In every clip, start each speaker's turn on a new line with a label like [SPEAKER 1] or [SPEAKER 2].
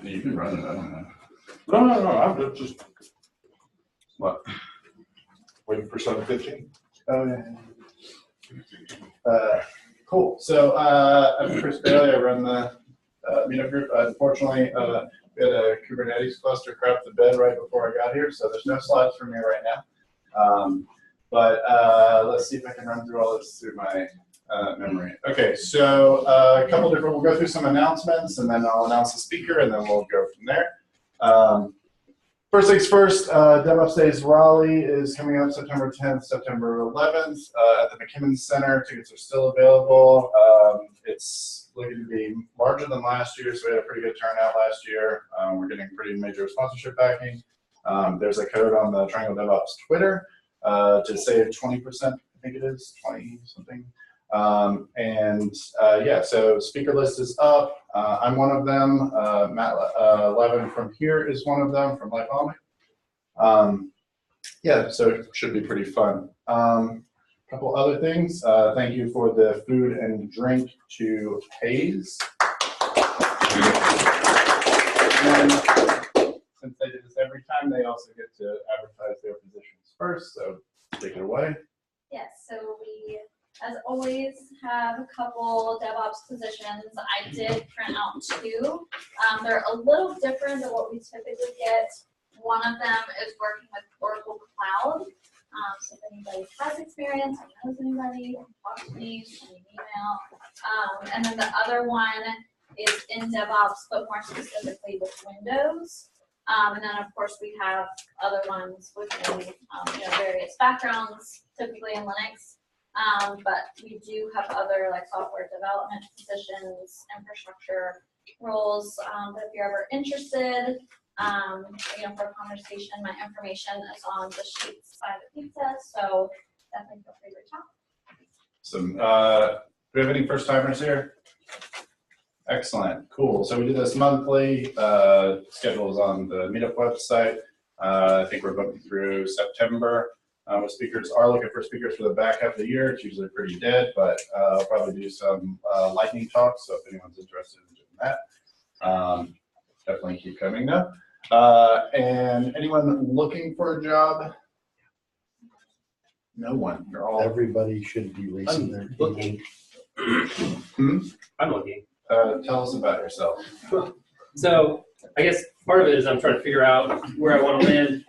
[SPEAKER 1] You can run it, I don't know.
[SPEAKER 2] No, I'm just, what? Waiting for 7:15?
[SPEAKER 3] Oh, yeah. Cool. So I'm Chris Bailey. I run the meetup group. Unfortunately, we had a Kubernetes cluster crap to bed right before I got here, so there's no slides for me right now. But let's see if I can run through all this through my memory. Okay, so a couple different, we'll go through some announcements, and then I'll announce the speaker, and then we'll go from there. First things first, DevOps Days Raleigh is coming up September 10th, September 11th at the McKimmon Center. Tickets are still available. It's looking to be larger than last year, so we had a pretty good turnout last year. We're getting pretty major sponsorship backing. There's a code on the Triangle DevOps Twitter to save 20%, I think it is, 20 something. Yeah, so speaker list is up. I'm one of them. Matt Levin from here is one of them, from Lifelong. Yeah, so it should be pretty fun. Couple other things. Thank you for the food and drink to Hayes. And since they do this every time, they also get to advertise their positions first, so take it away.
[SPEAKER 4] Yes, so we, as always, have a couple DevOps positions. I did print out two. They're a little different than what we typically get. One of them is working with Oracle Cloud. So if anybody has experience or knows anybody, talk to me, send me an email. And then the other one is in DevOps, but more specifically with Windows. And then, of course, we have other ones within various backgrounds, typically in Linux. But we do have other like software development positions, infrastructure roles. But if you're ever interested, for a conversation, my information is on the sheets by the pizza, so definitely feel free to reach out.
[SPEAKER 3] So, do we have any first timers here? Excellent, cool. So we do this monthly. Schedule is on the meetup website. I think we're booking through September. Speakers are looking for speakers for the back half of the year. It's usually pretty dead, but I'll probably do some lightning talks. So if anyone's interested in doing that, definitely keep coming though. And anyone looking for a job? No one. You're all.
[SPEAKER 5] Everybody should be raising their
[SPEAKER 6] looking. I'm looking.
[SPEAKER 3] Tell us about yourself.
[SPEAKER 6] So I guess part of it is I'm trying to figure out where I want to land.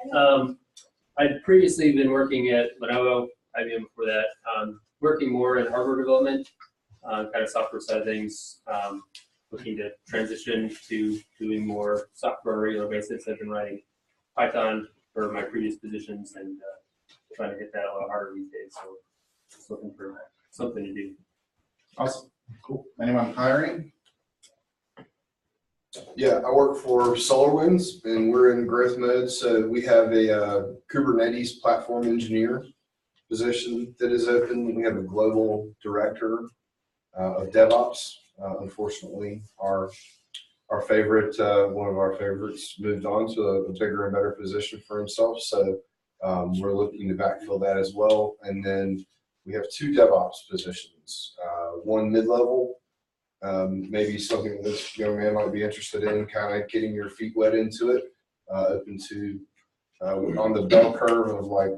[SPEAKER 6] I'd previously been working at Lenovo, IBM before that, working more in hardware development, kind of software side of things, looking to transition to doing more software on a regular basis. I've been writing Python for my previous positions and trying to hit that a lot harder these days. So just looking for something to do.
[SPEAKER 3] Awesome. Cool. Anyone hiring?
[SPEAKER 7] Yeah, I work for SolarWinds, and we're in growth mode. So we have a Kubernetes platform engineer position that is open. We have a global director of DevOps. Unfortunately, our favorite, one of our favorites, moved on to a bigger and better position for himself. So we're looking to backfill that as well. And then we have two DevOps positions, one mid-level. Maybe something this young man might be interested in, kind of getting your feet wet into it, open to on the bell curve of like,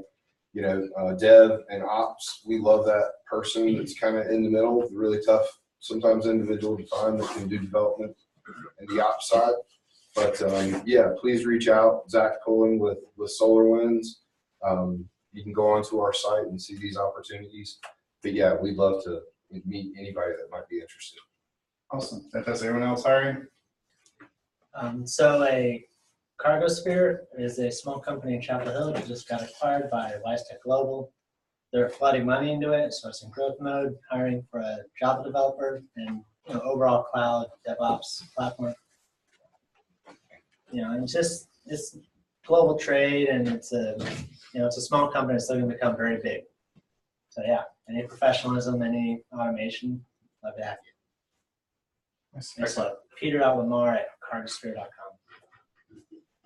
[SPEAKER 7] dev and ops. We love that person that's kind of in the middle, really tough, sometimes individual to find that can do development and the ops side. But yeah, please reach out. Zach Pullen with SolarWinds. You can go onto our site and see these opportunities. But yeah, we'd love to meet anybody that might be interested.
[SPEAKER 3] Awesome. Fantastic. Anyone else hiring?
[SPEAKER 8] So a Cargosphere is a small company in Chapel Hill that just got acquired by WiseTech Global. They're flooding money into it, so it's in growth mode, hiring for a Java developer and overall cloud DevOps platform. It's global trade, and it's a small company that's looking to become very big. So yeah, any professionalism, any automation, love to have you. It's Peter.Lamar at cargosphere.com.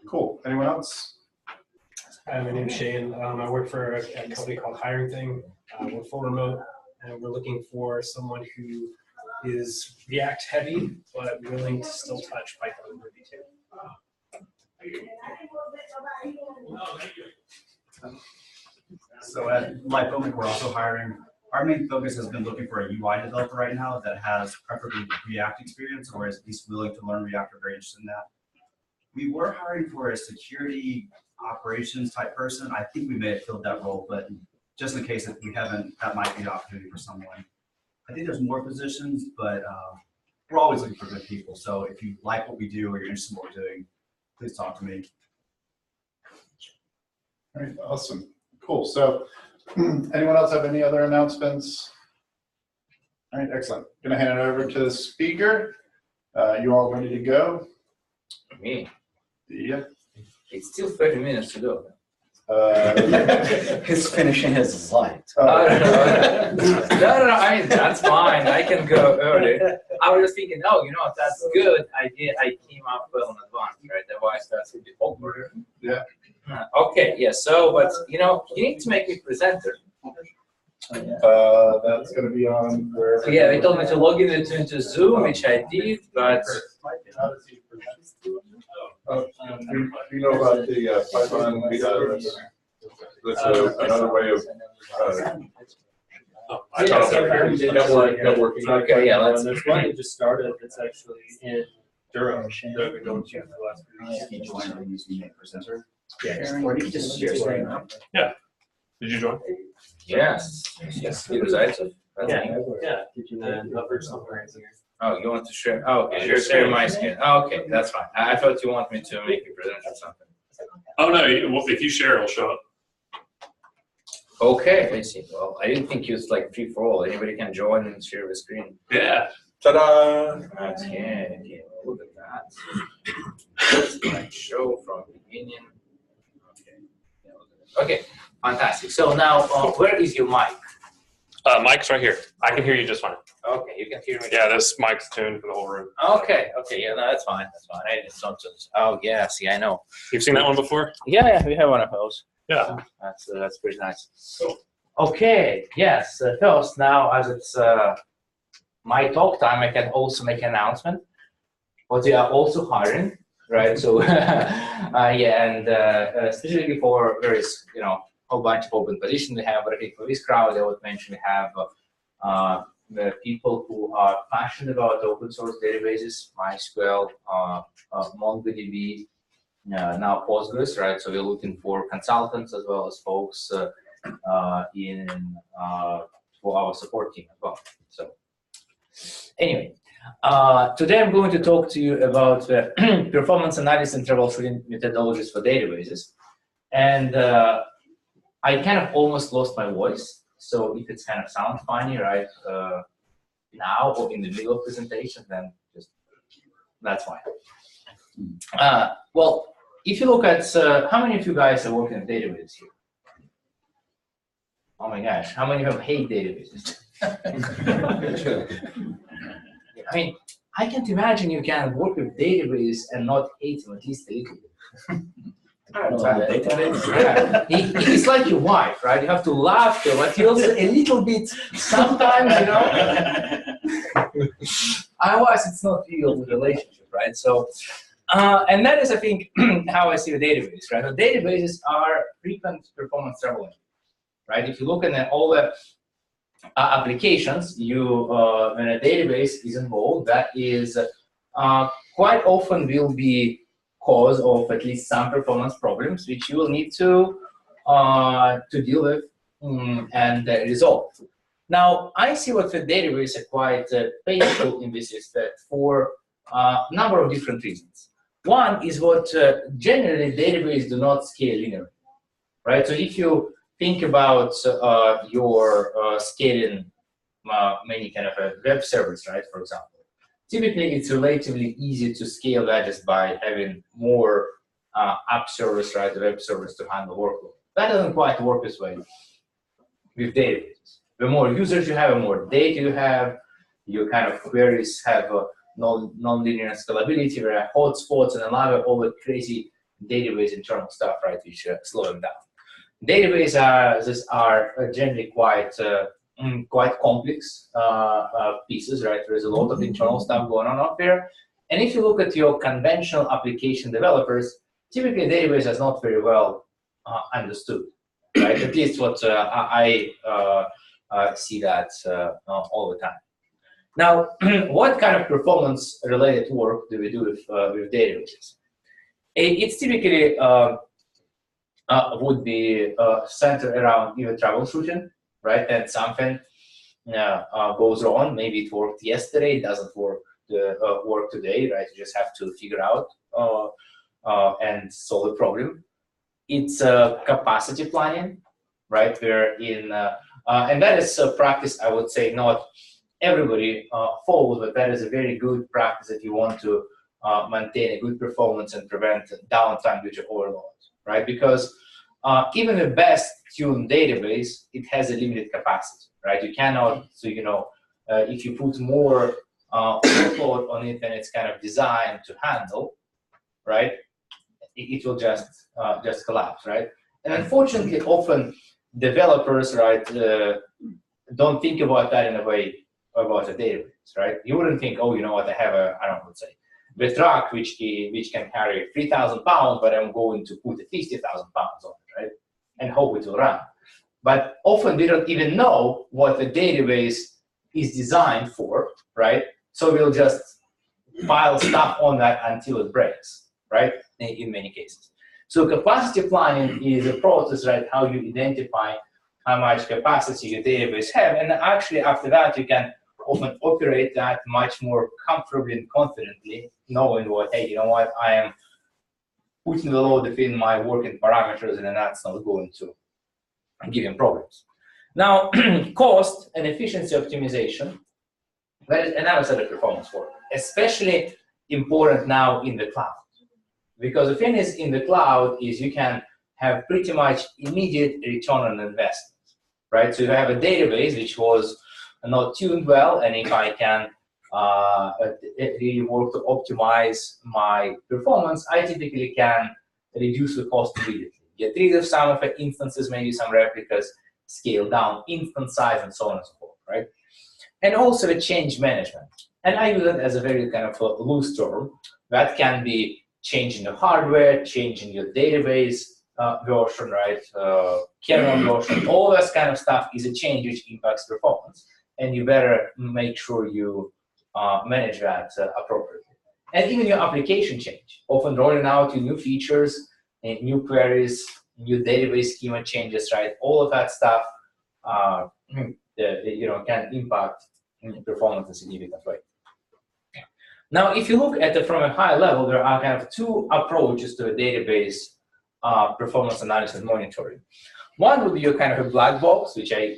[SPEAKER 3] Cool. Anyone else?
[SPEAKER 9] My name's Shane. I work for a company called Hiring Thing. We're full remote, and we're looking for someone who is React heavy, but willing to still touch Python and Ruby too.
[SPEAKER 10] So at my building, we're also hiring. Our main focus has been looking for a UI developer right now that has preferably React experience or is at least willing to learn React or very interested in that. We were hiring for a security operations type person. I think we may have filled that role, but just in case if we haven't, that might be an opportunity for someone. I think there's more positions, but we're always looking for good people. So if you like what we do or you're interested in what we're doing, please talk to me.
[SPEAKER 3] All right, awesome. Cool. So anyone else have any other announcements? All right, excellent. Gonna hand it over to the speaker. You all ready to go?
[SPEAKER 11] Me?
[SPEAKER 3] Yeah.
[SPEAKER 11] It's still 30 minutes to go.
[SPEAKER 5] He's finishing his slides.
[SPEAKER 11] No, I mean, that's fine. I can go early. I was just thinking, oh, you know, that's good idea. I came up well in advance, right? Otherwise, that's a bit awkward.
[SPEAKER 3] Yeah.
[SPEAKER 11] Okay, yeah, so, but, you know, you need to make me presenter.
[SPEAKER 3] That's going to be on where?
[SPEAKER 11] So, yeah, they told me to log in into Zoom, which I did, but.
[SPEAKER 2] Do you know about the Python methodologist? That's another way of
[SPEAKER 6] I
[SPEAKER 11] Yeah,
[SPEAKER 6] thought
[SPEAKER 11] so
[SPEAKER 2] networking.
[SPEAKER 11] Okay, yeah, let's.
[SPEAKER 6] There's one that just started that's actually in Durham that I've been going to for the last few weeks.
[SPEAKER 5] He joined and he's being a presenter.
[SPEAKER 6] Yeah.
[SPEAKER 5] Or you just share screen.
[SPEAKER 1] Did you join?
[SPEAKER 11] Yes, yes, Utilization.
[SPEAKER 6] Yeah, you can cover somewhere in here.
[SPEAKER 11] Oh, you want to share? Oh, okay, you're sharing my screen. Oh, okay, that's fine. I thought you want me to make you present or something.
[SPEAKER 1] Oh, no, if you share, it'll show up.
[SPEAKER 11] Okay, I see. Well, I didn't think it was like free for all. Anybody can join and share the screen.
[SPEAKER 1] Yeah.
[SPEAKER 2] Ta-da!
[SPEAKER 11] Okay, look at that. That's my show from the beginning. Okay, fantastic. So now, where is your mic?
[SPEAKER 1] Mike's right here. I can hear you just fine.
[SPEAKER 11] Okay, you can hear me.
[SPEAKER 1] Yeah, this mic's tuned for the whole room.
[SPEAKER 11] Okay, yeah, no, that's fine. That's fine. I just don't. Oh, yeah. See, I know.
[SPEAKER 1] You've seen that one before?
[SPEAKER 11] Yeah, we have one of those.
[SPEAKER 1] Yeah.
[SPEAKER 11] That's pretty nice. Okay, yes. First, now as it's my talk time, I can also make an announcement. But we are also hiring, right? So, yeah, and specifically for various, you know, whole bunch of open positions we have. But I think for this crowd, I would mention we have the people who are passionate about open source databases, MySQL, MongoDB. Now Postgres, right? So we're looking for consultants as well as folks for our support team as well. So anyway, today I'm going to talk to you about performance analysis and troubleshooting methodologies for databases. And I kind of almost lost my voice. So if it's kind of sounds funny, right, now or in the middle of presentation, then just that's fine. Well, if you look at, how many of you guys are working in databases here? Oh my gosh, how many of you hate databases? I mean, I can't imagine you can work with database and not hate them at least a little bit. Yeah. It's like your wife, right? You have to laugh, but you also a little bit sometimes, you know. Otherwise, it's not real relationship, right? So. And that is, I think, how I see the database, right? So databases are frequent performance troubling, right? If you look at all the applications, when a database is involved, that is quite often will be cause of at least some performance problems, which you will need to deal with and resolve. Now, I see what the database are quite painful in this respect for a number of different reasons. One is what generally databases do not scale linearly, right? So if you think about your scaling many kind of a web service, right, for example, typically it's relatively easy to scale that just by having more app service, right, the web service to handle workload. That doesn't quite work this way with databases. The more users you have, the more data you have, your kind of queries have non-linear scalability, there are hotspots and a lot of all the crazy database internal stuff, right, which slow them down. Databases are generally quite complex pieces, right? There's a lot of internal stuff going on out there. And if you look at your conventional application developers, typically database is not very well understood, right? At least what I see that all the time. Now, what kind of performance-related work do we do with databases? It's typically would be centered around either troubleshooting, right? And something goes wrong. Maybe it worked yesterday, it doesn't work today, right? You just have to figure out and solve the problem. It's capacity planning, right? And that is a practice, I would say, not everybody follows, but that is a very good practice if you want to maintain a good performance and prevent downtime due to overload, right? Because even the best tuned database, it has a limited capacity, right? You cannot, so if you put more workload on it than it's kind of designed to handle, right? It will just collapse, right? And unfortunately, often developers, right, don't think about that in a way about a database, right? You wouldn't think, oh, you know what, I have let's say, the truck which can carry 3,000 pounds, but I'm going to put 50,000 pounds on it, right? And hope it will run. But often they don't even know what the database is designed for, right? So we'll just pile stuff on that until it breaks, right? In many cases. So capacity planning is a process, right? How you identify how much capacity your database have, and actually after that you can often operate that much more comfortably and confidently, knowing what, hey, you know what, I am putting the load within my working parameters, and then that's not going to give him problems. Now, cost and efficiency optimization, that is another set of performance work, especially important now in the cloud. Because the thing is, in the cloud is you can have pretty much immediate return on investment, right? So you have a database which was not tuned well, and if I can really work to optimize my performance, I typically can reduce the cost immediately. Get rid of some of the instances, maybe some replicas, scale down instance size, and so on and so forth, right? And also the change management. And I use it as a very kind of a loose term. That can be changing the hardware, changing your database version, right? Kernel version, all that kind of stuff is a change which impacts performance. And you better make sure you manage that appropriately. And even your application change, often rolling out your new features, and new queries, new database schema changes, right? All of that stuff, can impact performance in a significant way. Now, if you look at it from a high level, there are kind of two approaches to a database performance analysis monitoring. One would be your kind of a black box, which I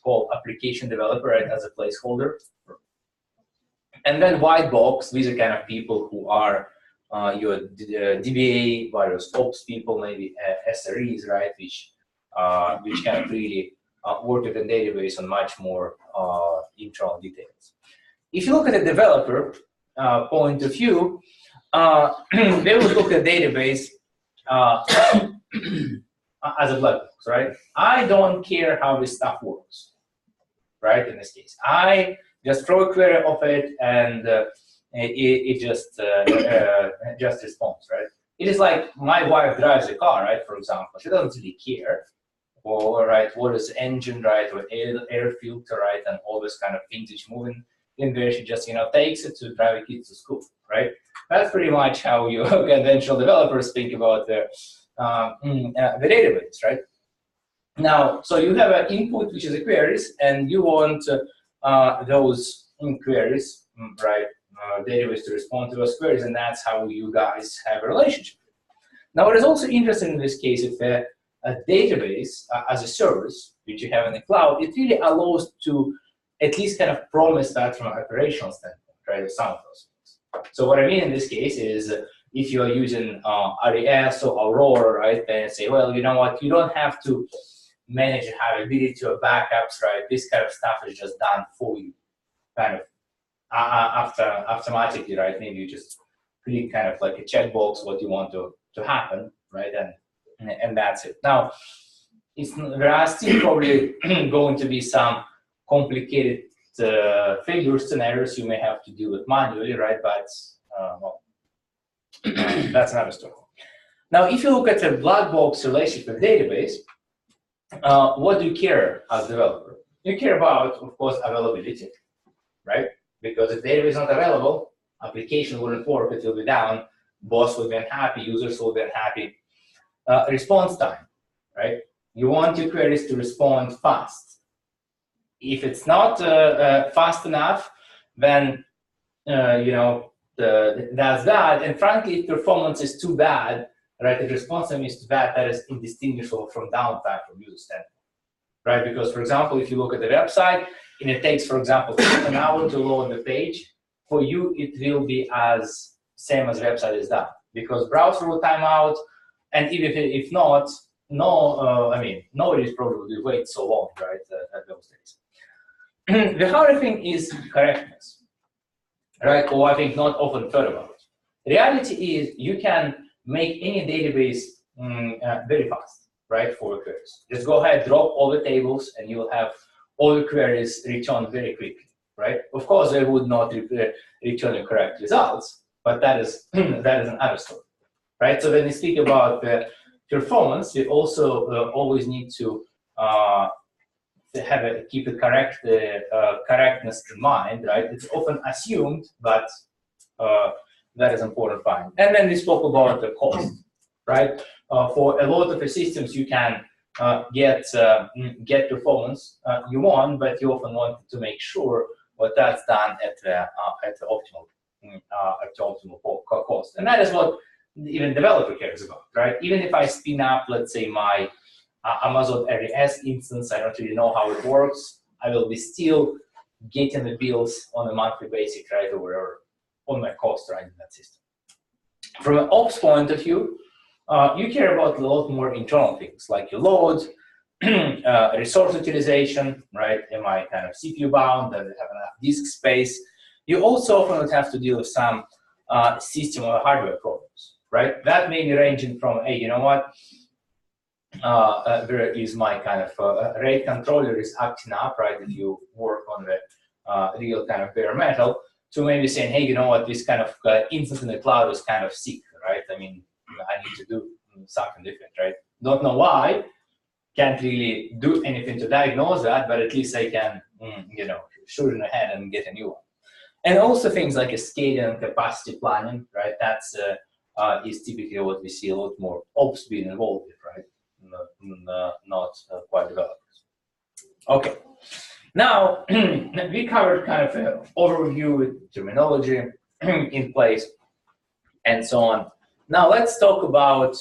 [SPEAKER 11] call application developer, right, as a placeholder. And then white box, these are kind of people who are your DBA, various ops people, maybe SREs, right, which kind of really work with the database on much more internal details. If you look at the developer point of view, they will look at database as a black box, right? I don't care how this stuff works, right? In this case, I just throw a query of it, and it just responds, right? It is like my wife drives a car, right? For example, she doesn't really care, or right, what is the engine, right, or air filter, right, and all this kind of things which moving in there. She just takes it to drive a kid to school, right? That's pretty much how you conventional developers think about the database, right? Now, so you have an input which is a queries, and you want those queries, right, database to respond to those queries, and that's how you guys have a relationship. Now, what is also interesting in this case is that a database as a service, which you have in the cloud, it really allows to at least kind of promise that from an operational standpoint, right, of some of those things. So what I mean in this case is if you're using RES or Aurora, right, then say, well, you know what, you don't have to manage and have ability to backups, right? This kind of stuff is just done for you, kind of automatically, right? Maybe you just create kind of like a checkbox what you want to to happen, right? And that's it. Now, there are still probably going to be some complicated failure scenarios you may have to deal with manually, right? But well, that's another story. Now, if you look at a black box relationship database, what do you care as a developer? You care about, of course, availability, right? Because if database is not available, application wouldn't work, it will be down, boss will be unhappy, users will be unhappy. Response time, right? You want your queries to respond fast. If it's not fast enough, then that's that. And frankly, if performance is too bad, right? If response time is too bad, that is indistinguishable from downtime from user standpoint, right? Because, for example, if you look at the website and it takes, for example, an hour to load the page, for you it will be as same as website is done, because browser will time out, and even if not, nobody's probably will wait so long, right? At those days. The harder thing is correctness, right? Or I think not often thought about. Reality is you can make any database very fast, right, for queries. Just go ahead, drop all the tables, and you will have all the queries returned very quickly, right? Of course, they would not return the correct results, but that is another story, right? So when we speak about the performance, we also always need to keep the correctness in mind, right? It's often assumed, but that is important point. And then we spoke about the cost, right? For a lot of the systems, you can get performance you want, but you often want to make sure what that's done at the optimal cost. And that is what even developer cares about, right? Even if I spin up, let's say, my Amazon RES instance, I don't really know how it works, I will be still getting the bills on a monthly basis, right, or on my cost running that system. From an ops point of view, you care about a lot more internal things like your load, resource utilization, right? Am I kind of CPU bound? Does it have enough disk space? You also often would have to deal with some system or hardware problems, right? That may be ranging from, hey, you know what? There is my kind of RAID controller is acting up, right? If you work on the real kind of bare metal, to maybe saying, hey, you know what? This kind of instance in the cloud is kind of sick, right? I mean, I need to do something different, right? Don't know why, can't really do anything to diagnose that, but at least I can, shoot in the head and get a new one. And also things like a scaling and capacity planning, right? That's is typically what we see a lot more ops being involved with, right? Not quite developers. Okay. Now, we covered kind of an overview with terminology in place and so on. Now, let's talk about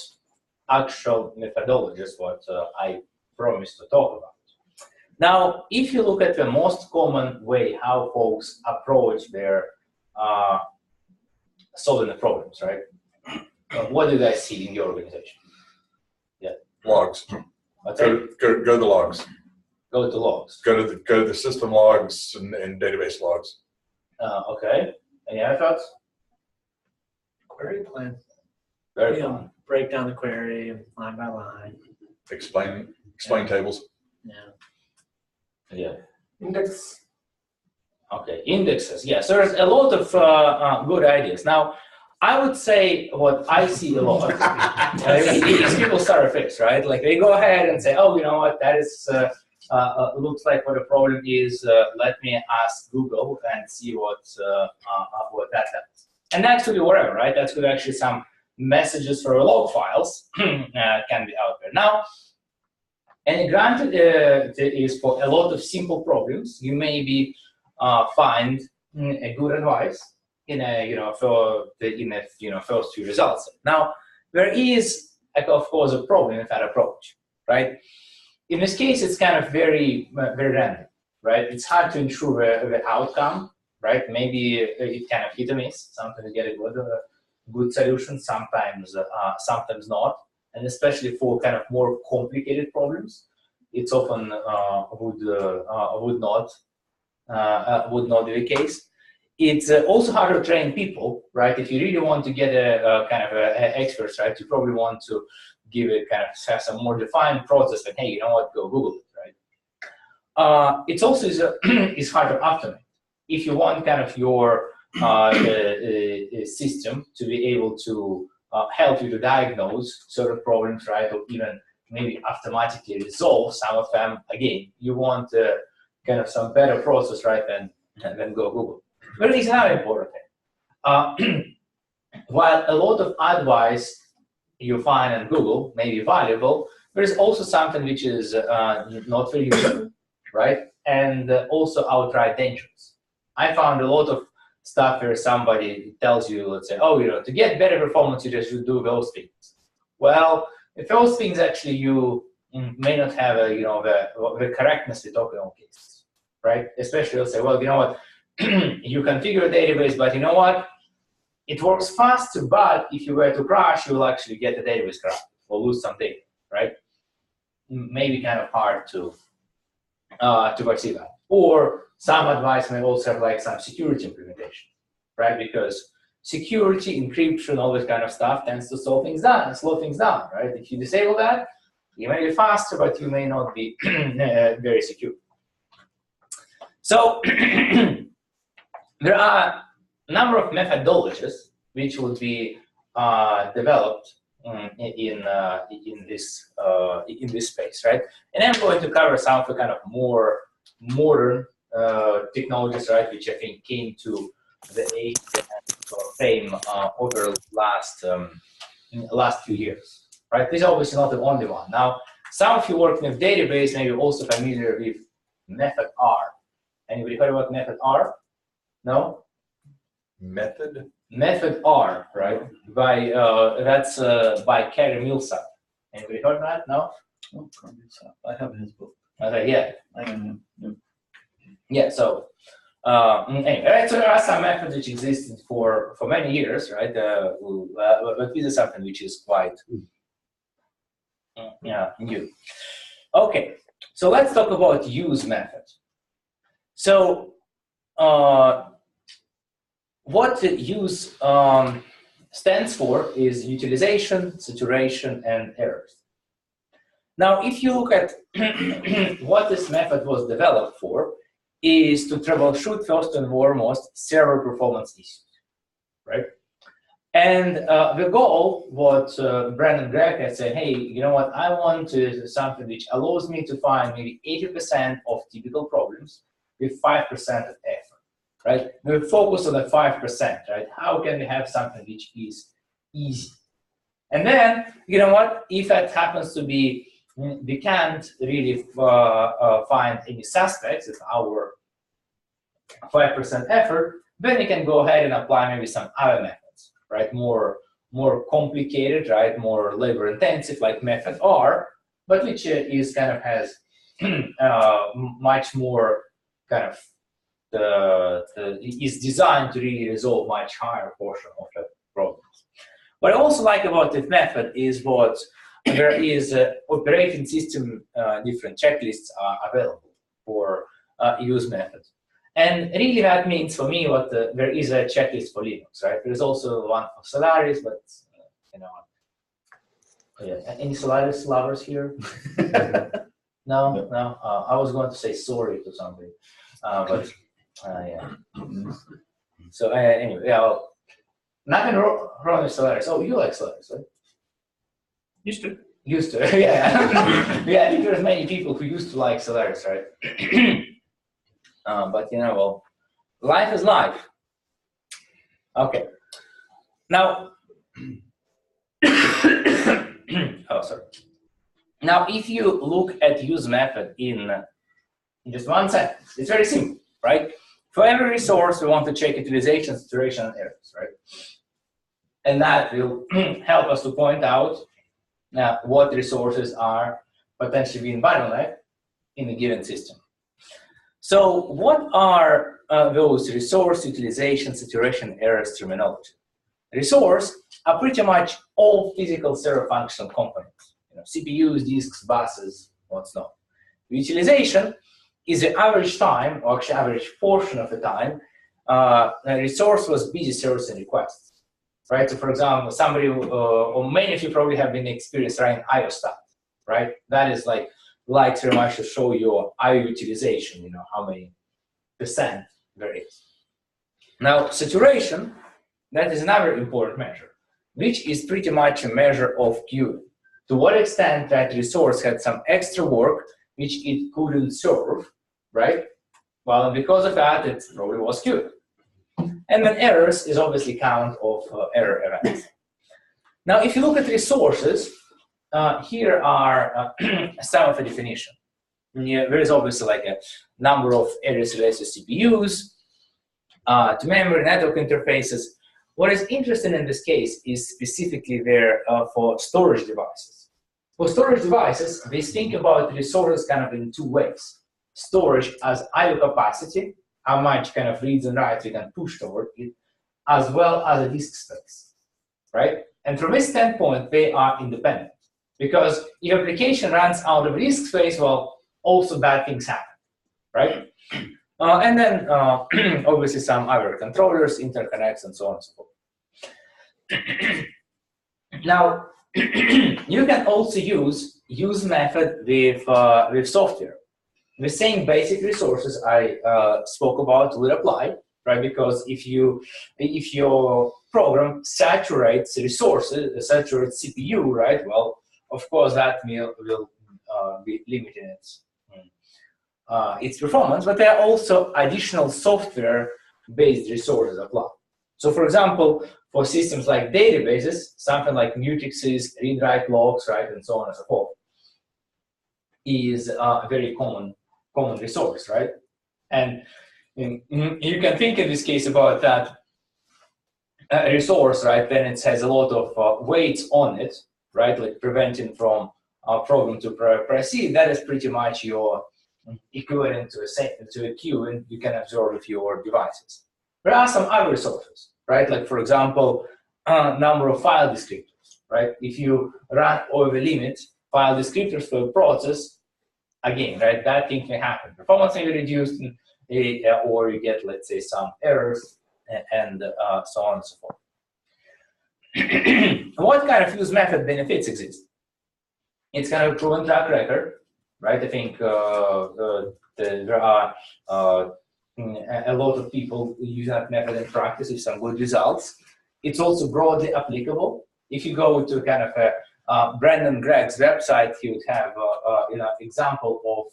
[SPEAKER 11] actual methodologies, what I promised to talk about. Now, if you look at the most common way how folks approach their solving the problems, right? What do you guys see in your organization? Yeah.
[SPEAKER 2] Logs. Go to the logs.
[SPEAKER 11] Go to logs.
[SPEAKER 2] Go to the system logs and database logs.
[SPEAKER 11] Okay. Any other thoughts?
[SPEAKER 8] Query plan.
[SPEAKER 11] Very fun.
[SPEAKER 8] Break down the query line by line.
[SPEAKER 2] Explain tables.
[SPEAKER 8] Yeah.
[SPEAKER 11] Yeah.
[SPEAKER 9] Index.
[SPEAKER 11] Okay. Indexes. Yes. There's a lot of good ideas. Now, I would say what I see a lot is people start a fix, right? Like they go ahead and say, oh, you know what, that is looks like what the problem is. Let me ask Google and see what that does. And that could be whatever, right? That could actually some messages for log files can be out there. Now, and granted, is for a lot of simple problems, you maybe find a good advice in a first few results. Now, there is of course a problem with that approach, right? In this case, it's kind of very random, right? It's hard to ensure the outcome, right? Maybe it kind of hit or miss. Sometimes you get a good solution, sometimes not, and especially for kind of more complicated problems, it's often would not be the case. it's also hard to train people, right? If you really want to get a kind of experts, right, you probably want to give it kind of have some more defined process. And hey, you know what? Go Google it, right? It's also is hard to automate. If you want kind of your system to be able to help you to diagnose certain problems, right, or even maybe automatically resolve some of them, again, you want kind of some better process, right, than go Google. But it's not important thing. While a lot of advice you find on Google may be valuable, there is also something which is not very useful, right, and also outright dangerous. I found a lot of stuff where somebody tells you, let's say, oh, you know, to get better performance, you just should do those things. Well, if those things actually you may not have a, you know, the correctness we talk in all cases, right? Especially, you'll say, well, you know what, you configure a database, but you know what, it works faster, but if you were to crash, you will actually get the database corrupted or lose some data, right? Maybe kind of hard to perceive that. Or some advice may also have like some security implementation, right? Because security, encryption, all this kind of stuff tends to slow things down, right? If you disable that, you may be faster, but you may not be very secure. So there are a number of methodologies which will be developed in this space, right? And I'm going to cover some of the kind of more modern technologies, right, which I think came to the age of fame over the last few years, right? This is obviously not the only one. Now, some of you working with database may be also familiar with method R. Anybody heard about method R? No?
[SPEAKER 2] Method?
[SPEAKER 11] Method R, right? That's by Kerry Millsap. Anybody heard of that? No?
[SPEAKER 5] Oh, I have his book.
[SPEAKER 11] Okay, yeah.
[SPEAKER 5] I can,
[SPEAKER 11] Yeah, so anyway, right, so there are some methods which existed for many years, right? But this is something which is quite new. Okay, so let's talk about use methods. So what use stands for is utilization, saturation, and errors. Now, if you look at what this method was developed for, is to troubleshoot first and foremost server performance issues, right? And the goal, what Brandon Gregg had said, hey, you know what, I want something which allows me to find maybe 80% of typical problems with 5% of effort, right? We focus on the 5%, right? How can we have something which is easy? And then, you know what, if that happens to be, we can't really find any suspects of our 5% effort, then you can go ahead and apply maybe some other methods, right? More complicated, right? More labor intensive, like method R, but which is kind of has much more kind of is designed to really resolve much higher portion of the problems. What I also like about this method is what there is operating system different checklists are available for use methods. And really that means for me what there is a checklist for Linux, right? There's also one for Solaris, but you know, yeah. Any Solaris lovers here? No. I was going to say sorry to somebody, but yeah. So anyway, yeah. Well, nothing wrong with Solaris. Oh, you like Solaris, right? Used to, yeah. Yeah, I think there's many people who used to like Solaris, right? But you know, well, life is life. Okay. Now, oh, sorry. Now, if you look at use method in just one sentence, it's very simple, right? For every resource, we want to check utilization, saturation, and errors, right? And that will help us to point out what resources are potentially being bottlenecked in a given system. So what are those resource, utilization, saturation, errors terminology? Resource are pretty much all physical server functional components, you know, CPUs, disks, buses, what's not. Utilization is the average time, or actually average portion of the time, a resource was busy servicing requests, right? So for example, somebody, or many of you probably have been experienced running IO stat, right? That is like very much to show your IO utilization, how many percent there is. Now, saturation, that is another important measure, which is pretty much a measure of queuing. To what extent that resource had some extra work which it couldn't serve, right? Well, and because of that, it probably was queued. And then errors is obviously count of error events. Now, if you look at resources, here are some of the definition. There is obviously like a number of areas related to CPUs, to memory, network interfaces. What is interesting in this case is specifically there for storage devices. For storage devices, we think about resources kind of in two ways. Storage as I/O capacity, how much kind of reads and writes we can push toward it, as well as a disk space, right? And from this standpoint, they are independent. Because if application runs out of disk space, well, also bad things happen, right? And then obviously some other controllers, interconnects, and so on and so forth. Now, you can also use method with software. The same basic resources I spoke about will apply, right? Because if your program saturates resources, saturates CPU, right? Well, of course that will be limiting its performance. But there are also additional software-based resources applied. So, for example, for systems like databases, something like mutexes, read-write logs, right, and so on and so forth, is a very common resource, right? And you can think in this case about that resource, right? Then it has a lot of weights on it, right? Like preventing from program to proceed. That is pretty much your equivalent to a queue, and you can observe with your devices. There are some other resources, right? Like, for example, number of file descriptors, right? If you run over the limit, file descriptors for a process, again, right, that thing can happen. Performance may be reduced, or you get, let's say, some errors, and so on and so forth. What kind of use method benefits exist? It's kind of a proven track record, right? I think there are a lot of people use that method in practice with some good results. It's also broadly applicable. If you go to kind of Brandon Gregg's website, he would have example of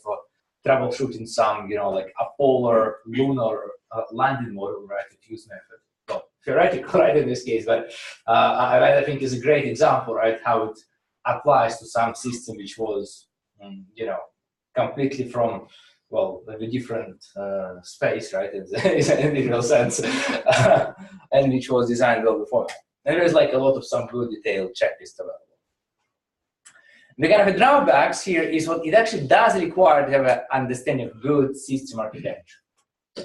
[SPEAKER 11] troubleshooting some, like a polar lunar landing model, right? Use method. Well, theoretical, right, in this case, but I think is a great example, right? How it applies to some system which was, completely from, well, a different space, right? In a literal sense, and which was designed well before. And there's like a lot of some good detailed checklist available. The kind of drawbacks here is what it actually does require to have an understanding of good system architecture.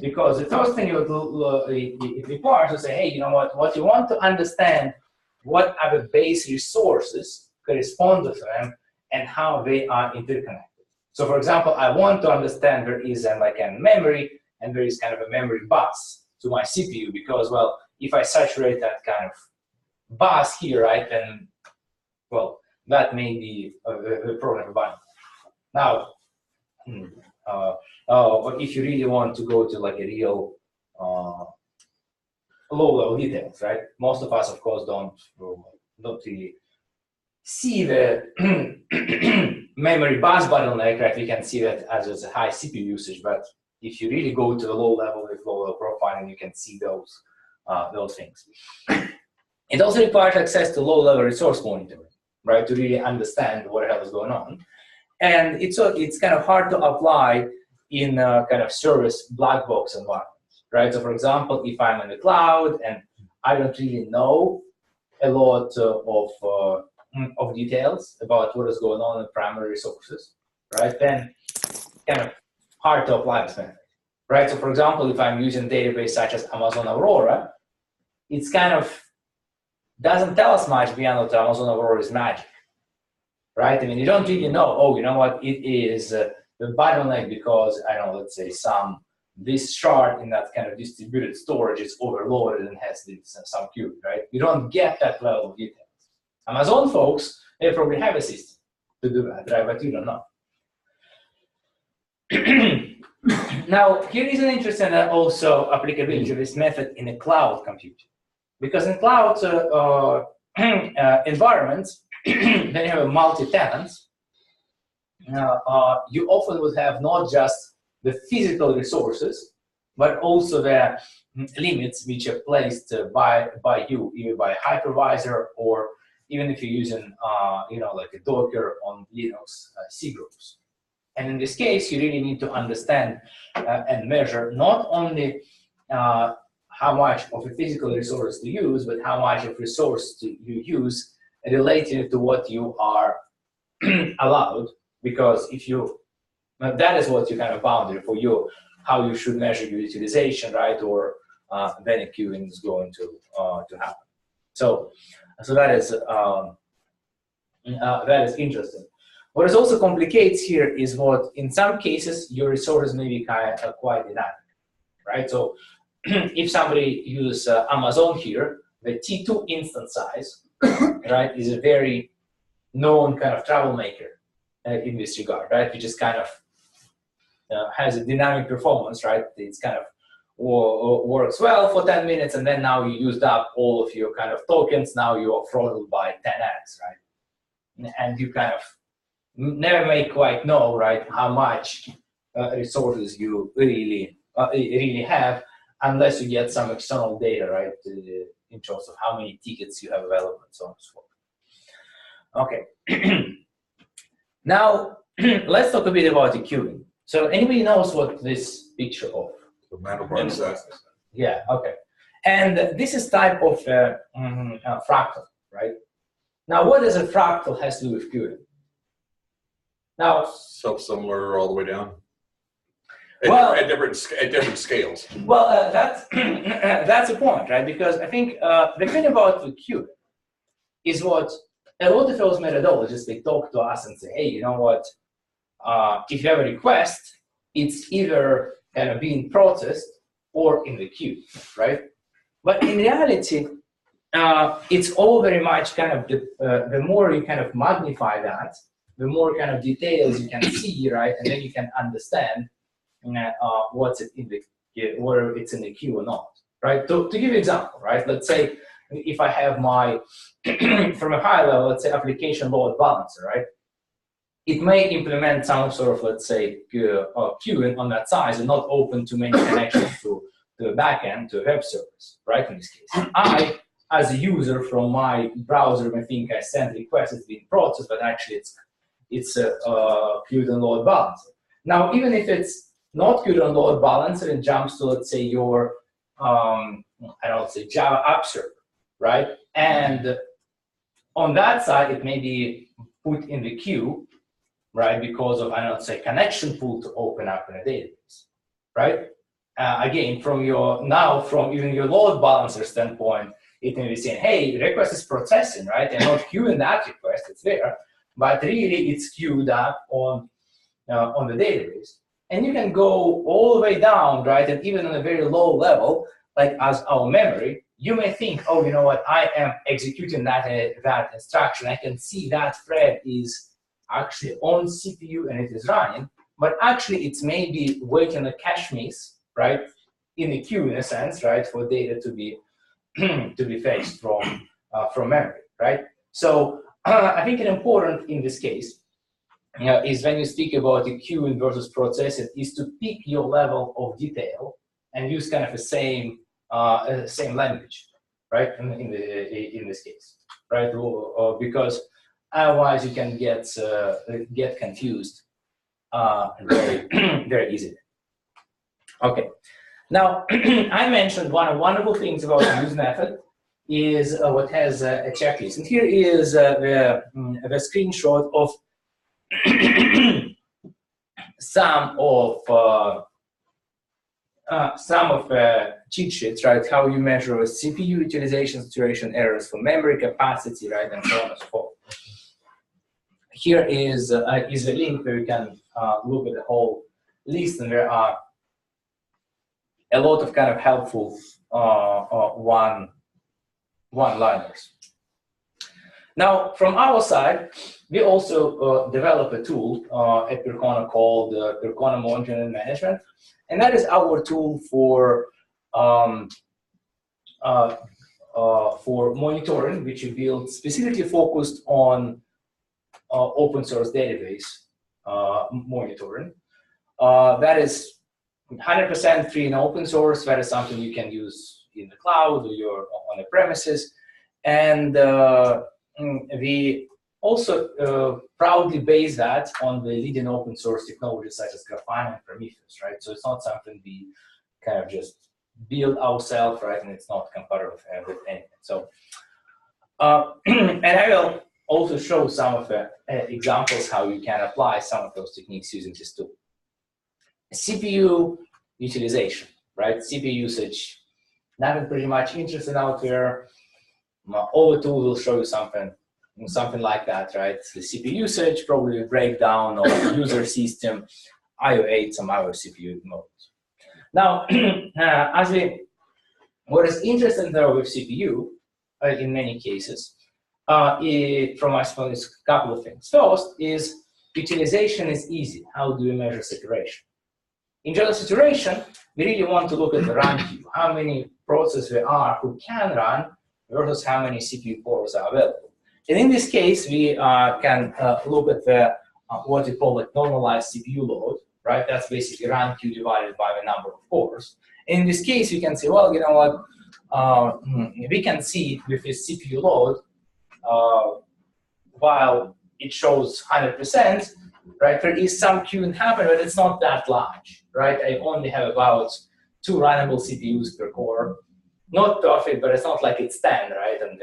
[SPEAKER 11] Because the first thing it requires to say, hey, you know what you want to understand, what are the base resources correspond to them and how they are interconnected. So for example, I want to understand there is a memory and there is kind of a memory bus to my CPU because, well, if I saturate that kind of bus here, right, then, well, that may be a problem about it. Now, if you really want to go to like a real low-level details, right? Most of us, of course, don't really see the memory bus bottleneck, right? We can see that as a high CPU usage, but if you really go to the low level with low-level profiling, you can see those things. It also requires access to low-level resource monitoring, right, to really understand what the hell is going on. And it's kind of hard to apply in a kind of service black box environment, right? So for example, if I'm in the cloud and I don't really know a lot of details about what is going on in primary resources, right, then kind of hard to apply this method, right? So for example, if I'm using a database such as Amazon Aurora, it's kind of doesn't tell us much beyond that Amazon Aurora is magic, right? I mean, you don't really know, oh, you know what, it is the bottleneck because, I don't know, let's say some this shard in that kind of distributed storage is overloaded and has some queue, right? You don't get that level of details. Amazon folks, they probably have a system to do that, right? But you don't know. Now, here is an interesting also applicability of this method in a cloud computing. Because in cloud environments, when you have a multi-tenants, you often would have not just the physical resources, but also the limits which are placed by you, either by hypervisor or even if you're using, like a Docker on Linux C groups. And in this case, you really need to understand and measure not only how much of a physical resource to use, but how much of resource you use related to what you are allowed. Because if you, that is what you kind of boundary for you, how you should measure your utilization, right? Or when a queuing is going to happen. So that is interesting. What is also complicates here is what, in some cases, your resources may be quite dynamic, right? So if somebody uses Amazon here, the T2 instance size, right, is a very known kind of troublemaker in this regard, right? Which just kind of has a dynamic performance, right? It's kind of works well for 10 minutes, and then now you used up all of your kind of tokens. Now you are throttled by 10x, right? And you kind of never may quite know, right, how much resources you really have, unless you get some external data, right, in terms of how many tickets you have available and so on and so forth. Okay. Now let's talk a bit about the queuing. So anybody knows what this picture of?
[SPEAKER 2] The Mandelbrot set.
[SPEAKER 11] Yeah. Okay. And this is type of fractal, right? Now, what does a fractal has to do with queuing? Now,
[SPEAKER 2] Self-similar all the way down.
[SPEAKER 11] Well,
[SPEAKER 2] At different scales.
[SPEAKER 11] Well, that's the point, right? Because I think the thing about the queuing is what a lot of those methodologists, they talk to us and say, hey, you know what? If you have a request, it's either kind of being processed or in the queue, right? But in reality, it's all very much kind of the more you kind of magnify that, the more kind of details you can see, right? And then you can understand what's it in the, whether it's in the queue or not, right? To give you an example, right? Let's say if I have my, from a high level, let's say application load balancer, right? It may implement some sort of, let's say, queuing on that size and not open too many connections to the backend, to a web service, right? In this case, I, as a user from my browser, may think I sent a request, it's being processed, but actually it's a queued and load balancer. Now, even if it's not queued and load balancer, it jumps to, let's say, your, I don't know, say Java app server, right? And on that side, it may be put in the queue, right? Because of, I don't know, say connection pool to open up in a database, right? Again, from even your load balancer standpoint, it may be saying, hey, the request is processing, right? And not queuing that request, it's there, but really it's queued up on the database. And you can go all the way down, right? And even on a very low level, like as our memory, you may think, oh, you know what? I am executing that instruction. I can see that thread is actually on CPU and it is running, but actually it's maybe waiting a cache miss, right? In the queue, in a sense, right, for data to be fetched from memory, right? So I think an important in this case is when you speak about the queuing versus processing, is to pick your level of detail and use kind of the same language, right? In this case, right? Because otherwise you can get confused very very easily. Okay. Now, I mentioned one of the wonderful things about the use method is what has a checklist. And here is the screenshot of some of cheat sheets, right? How you measure CPU utilization, saturation errors for memory capacity, right, and so on and so forth. Here is a link where you can look at the whole list, and there are a lot of kind of helpful one-liners. Now, from our side, we also develop a tool at Percona called Percona Monitoring and Management, and that is our tool for monitoring, which we built specifically focused on open source database monitoring. That is 100% free and open source. That is something you can use in the cloud or on the premises. And we also proudly base that on the leading open source technologies such as Grafana and Prometheus, right? So it's not something we kind of just build ourselves, right? And it's not compatible with anything. So, and I will also show some of the examples how you can apply some of those techniques using this tool. CPU utilization, right? CPU usage, nothing pretty much interesting out there. Our tool will show you something like that, right? The CPU usage, probably a breakdown of user system, IO8, some other CPU modes. Now, what is interesting though with CPU, in many cases, from my point is a couple of things. First is utilization is easy. How do we measure saturation? In general saturation, we really want to look at the run queue, how many processes there are who can run versus how many CPU cores are available. And in this case, we can look at the what we call like normalized CPU load, right? That's basically run queue divided by the number of cores. And in this case, you can say, well, you know what, we can see with this CPU load, while it shows 100%, right, there is some queuing happening, but it's not that large, right? I only have about 2 runnable CPUs per core. Not perfect, but it's not like it's 10, right? And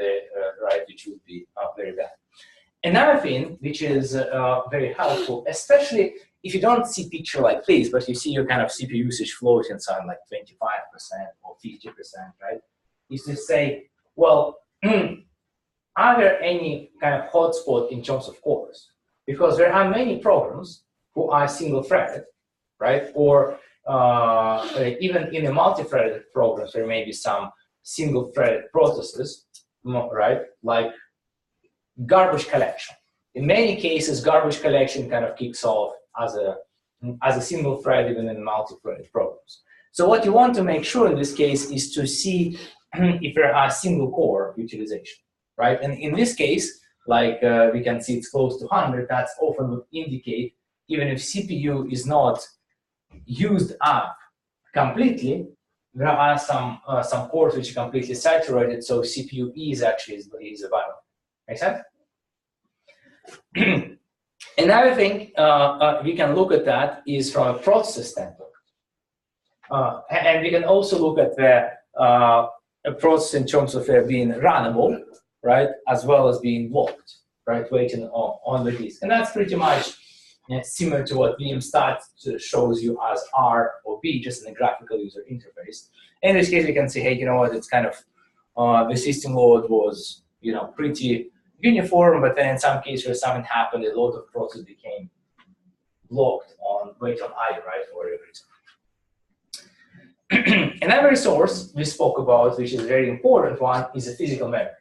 [SPEAKER 11] right, which would be very bad. Another thing which is very helpful, especially if you don't see picture like this, but you see your kind of CPU usage floating something like 25% or 50%, right? Is to say, well, are there any kind of hotspot in terms of cores? Because there are many programs who are single-threaded, right? Or even in a multi-threaded programs, there may be some single-threaded processes, right? Like garbage collection. In many cases, garbage collection kind of kicks off as a single thread even in multi-threaded programs. So what you want to make sure in this case is to see if there are single core utilization, right? And in this case, like we can see it's close to 100, that's often would indicate even if CPU is not used up completely, there are some cores which are completely saturated, so CPU is actually is available. Make sense? Another thing we can look at that is from a process standpoint. And we can also look at the process in terms of being runnable, right, as well as being blocked, right, waiting on the disk. And that's pretty much similar to what VMstat shows you as R or B, just in a graphical user interface. In this case, we can say, hey, you know what, it's kind of, the system load was, you know, pretty uniform, but then in some cases something happened, a lot of processes became blocked on wait on I, right, for whatever reason. Another resource we spoke about, which is a very important one, is a physical memory,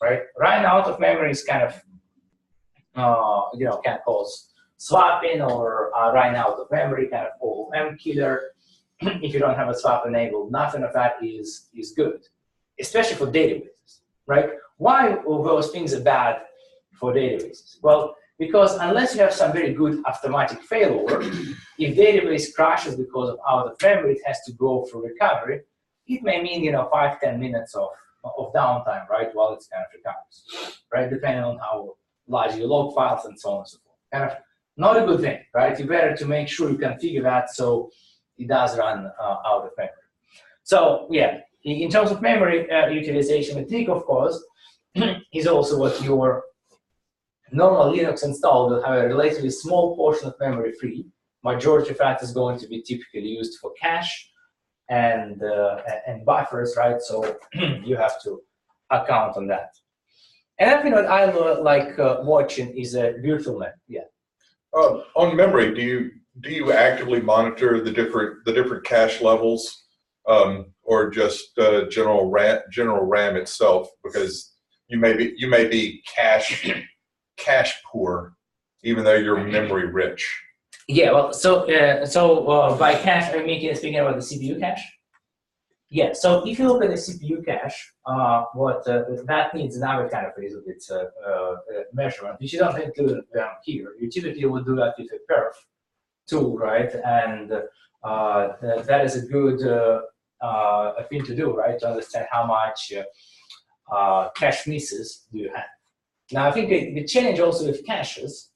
[SPEAKER 11] right? Running out of memory is kind of, you know, can cause swapping or running out of memory, kind of OOM killer. If you don't have a swap enabled, nothing of that is good, especially for databases, right? Why all those things are bad for databases? Well, because unless you have some very good automatic failover, if database crashes because of out of memory, it has to go for recovery. It may mean, you know, 5-10 minutes of downtime, right, while it's kind of recovers, right, depending on how large your log files and so on and so forth. Kind of not a good thing, right? You better to make sure you configure that so it does run out of memory. So yeah, in terms of memory utilization, the trick, of course, is also what your normal Linux install will have a relatively small portion of memory free. Majority of that is going to be typically used for cache and buffers, right? So you have to account on that. And I think what I like watching is a virtual memory. Yeah.
[SPEAKER 2] On memory, do you actively monitor the different cache levels or just general RAM itself, because you may be cache poor, even though you're memory rich.
[SPEAKER 11] Yeah, well, so by cache, I'm speaking about the CPU cache. Yeah, so if you look at the CPU cache, what that needs another kind of a little bit measurement, which you don't include them here. You typically would do that with a perf tool, right? And that is a good thing to do, right? To understand how much cache misses do you have. Now, I think the challenge also with caches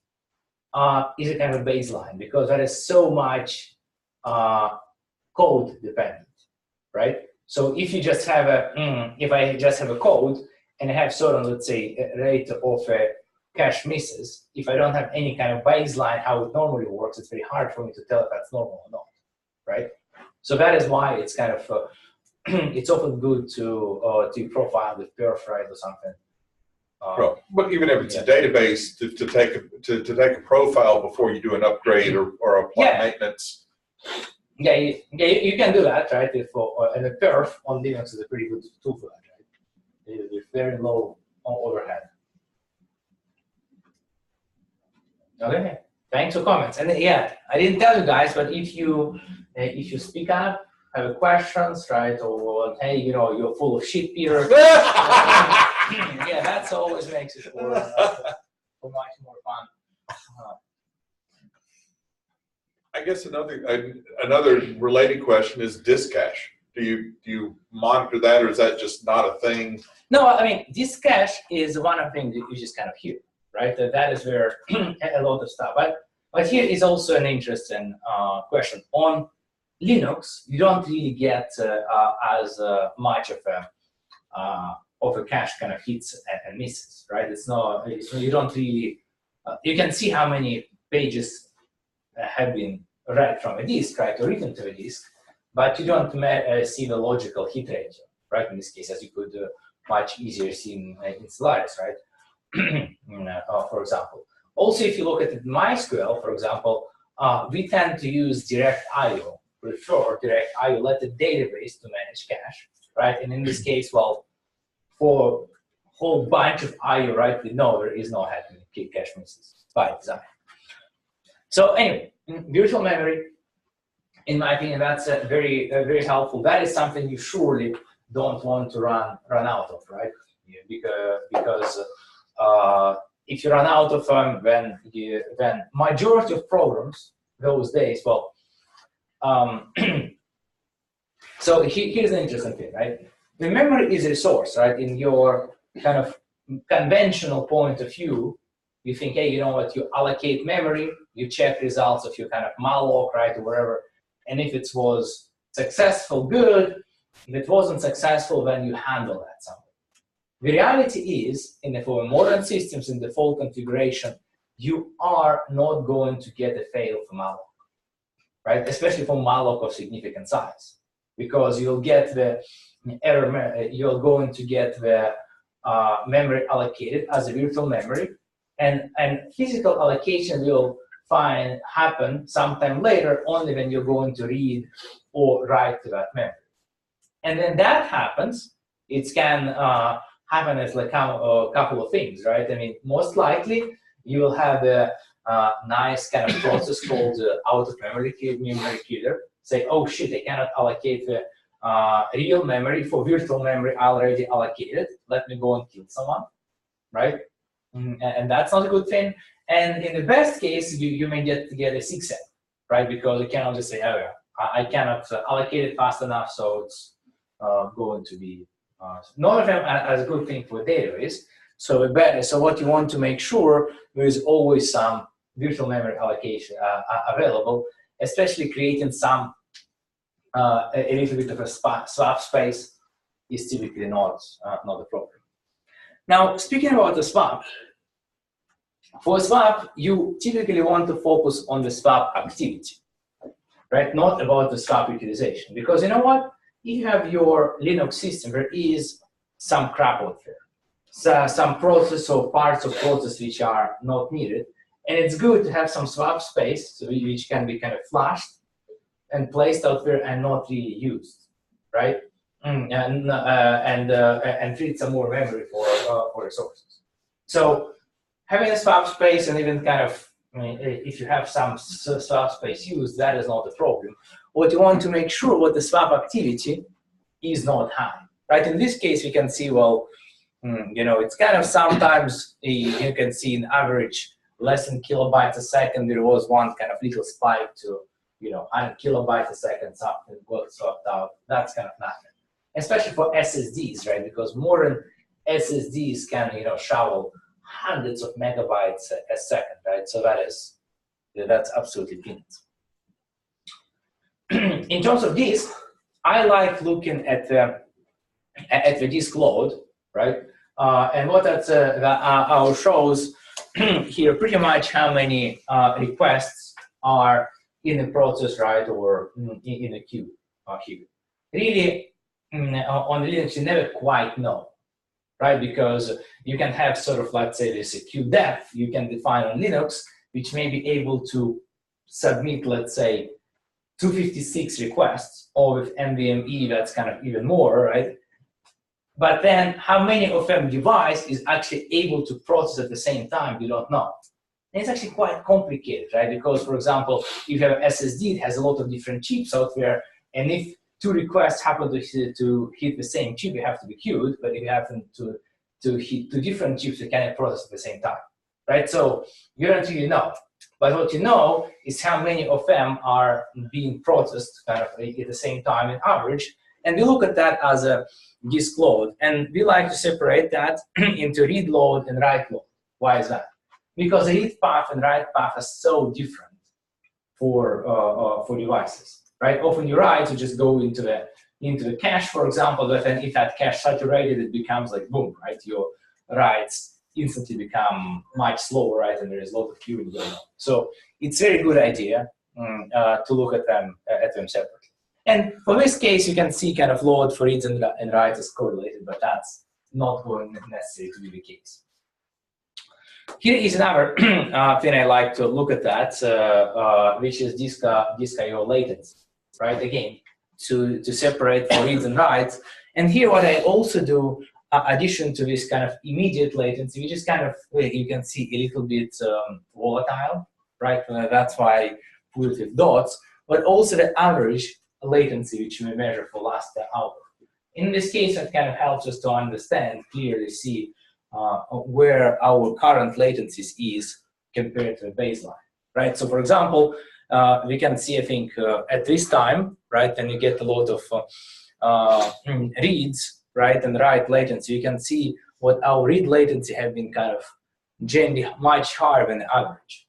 [SPEAKER 11] is a kind of baseline, because there is so much code dependent, right? So if you just have if I just have a code and I have certain, let's say, rate of cache misses, if I don't have any kind of baseline how it normally works, it's very hard for me to tell if that's normal or not, right? So that is why it's kind of it's often good to profile with perf, right, or something.
[SPEAKER 2] Well, but even if it's a database, to take a profile before you do an upgrade or apply maintenance.
[SPEAKER 11] Yeah, you can do that, right? And a perf on Linux is a pretty good tool for that, right? With very low overhead. Okay, thanks for comments. And yeah, I didn't tell you guys, but if you speak up, have questions, right, or hey, you're full of shit, Peter. Yeah, that's always makes it for much more fun.
[SPEAKER 2] I guess another related question is disk cache. Do you monitor that, or is that just not a thing?
[SPEAKER 11] No, I mean, disk cache is one of the things that you just kind of hear, right? That is where a lot of stuff. But here is also an interesting question. On Linux, you don't really get as much of a cache kind of hits and misses, right? You don't really, you can see how many pages have been read from a disk, right, or written to a disk, but you don't see the logical hit ratio, right, in this case, as you could much easier see in Solaris, right, for example. Also, if you look at MySQL, for example, we tend to use direct IO, prefer direct IO, let the database to manage cache, right, and in this case, well, for a whole bunch of IO, right, we know there is no happening cache misses by design. So anyway, virtual memory, in my opinion, that's very helpful. That is something you surely don't want to run out of, right? Yeah, because if you run out of them, then majority of programs those days, well, so here's an interesting thing, right? The memory is a resource, right? In your kind of conventional point of view, you think, hey, you know what, you allocate memory, you check results of your kind of malloc, right, or wherever, and if it was successful, good. If it wasn't successful, then you handle that somewhere. The reality is, for modern systems in default configuration, you are not going to get a fail for malloc, right? Especially for malloc of significant size, because you'll get the error. You're going to get the memory allocated as a virtual memory, and physical allocation will happen sometime later, only when you're going to read or write to that memory. And then that happens, it can happen as like a couple of things, right? I mean, most likely you will have a nice kind of process called out-of-memory killer. Say, oh shit, I cannot allocate the real memory for virtual memory already allocated. Let me go and kill someone, right? And that's not a good thing. And in the best case, you may get a 6-7, right? Because you cannot just say, oh yeah, I cannot allocate it fast enough, so it's going to be none of them as a good thing for a database. So what you want to make sure there is always some virtual memory allocation available, especially creating some a little bit of a swap space is typically not a problem. Now, speaking about the swap, for swap, you typically want to focus on the swap activity, right? Not about the swap utilization, because you know what? If you have your Linux system, there is some crap out there. So some process or parts of process which are not needed. And it's good to have some swap space, so which can be kind of flushed and placed out there and not really used. right? And treat some more memory for resources. So having a swap space and even kind of, I mean, if you have some swap space used, that is not a problem. What you want to make sure what the swap activity is not high, right? In this case, we can see, well, you know, it's kind of sometimes you can see an average less than kilobytes a second. There was one kind of little spike to, you know, 100 kilobytes a second, something got swapped out. That's kind of nothing, especially for SSDs, right? Because modern SSDs can, you know, shovel hundreds of megabytes a second, right? So that's absolutely peanuts. In terms of disk, I like looking at the disk load, right? And what that shows here pretty much how many requests are in the process, right, or in a queue here. Really, on Linux, you never quite know, right? Because you can have sort of, let's say, this queue depth you can define on Linux, which may be able to submit, let's say, 256 requests, or with NVMe, that's kind of even more, right? But then how many of them device is actually able to process at the same time, you don't know. And it's actually quite complicated, right? Because, for example, if you have an SSD, it has a lot of different chips out there, and if two requests happen to hit the same chip, you have to be queued, but if you happen to hit two different chips, you cannot process at the same time, right? So you don't really know. But what you know is how many of them are being processed kind of at the same time in average. And we look at that as a disk load. And we like to separate that into read load and write load. Why is that? Because the read path and write path are so different for devices, right? Often you write, you just go into the cache, for example, but then if that cache saturated, it becomes like boom, right? Your writes instantly become much slower, right? And there is a lot of queuing going on. So it's a very good idea to look at them separately. And for this case, you can see kind of load for reads and writes is correlated, but that's not going necessarily to be the case. Here is another thing I like to look at that, which is disk I/O latency, right? Again, to separate for reads and writes. And here what I also do, addition to this kind of immediate latency, which is kind of, you can see a little bit volatile, right? That's why I put it with dots, but also the average latency, which we measure for last hour. In this case, it kind of helps us to understand, clearly see where our current latencies is compared to the baseline, right? So for example, we can see, I think, at this time, right, then you get a lot of reads, right, and write latency. You can see what our read latency have been kind of generally much higher than the average,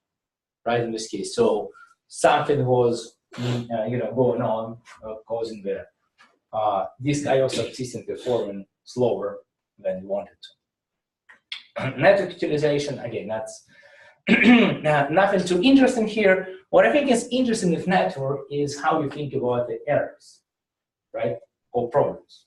[SPEAKER 11] right, in this case. So something was going on, causing the disk I/O subsystem performing slower than you wanted to. Network utilization, again, that's nothing too interesting here. What I think is interesting with network is how you think about the errors, right, or problems.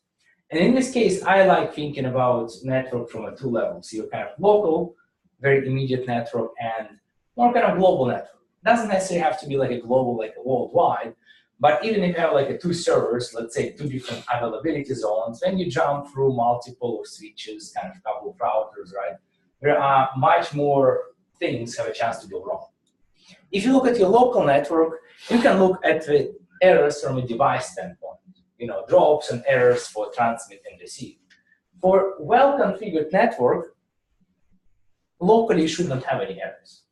[SPEAKER 11] And in this case, I like thinking about network from two levels. Your kind of local, very immediate network, and more kind of global network. Doesn't necessarily have to be like a global, like a worldwide, but even if you have like two servers, let's say two different availability zones, when you jump through multiple switches, kind of couple of routers, right, there are much more things have a chance to go wrong. If you look at your local network, you can look at the errors from a device standpoint, drops and errors for transmit and receive. For well-configured network, locally you should not have any errors,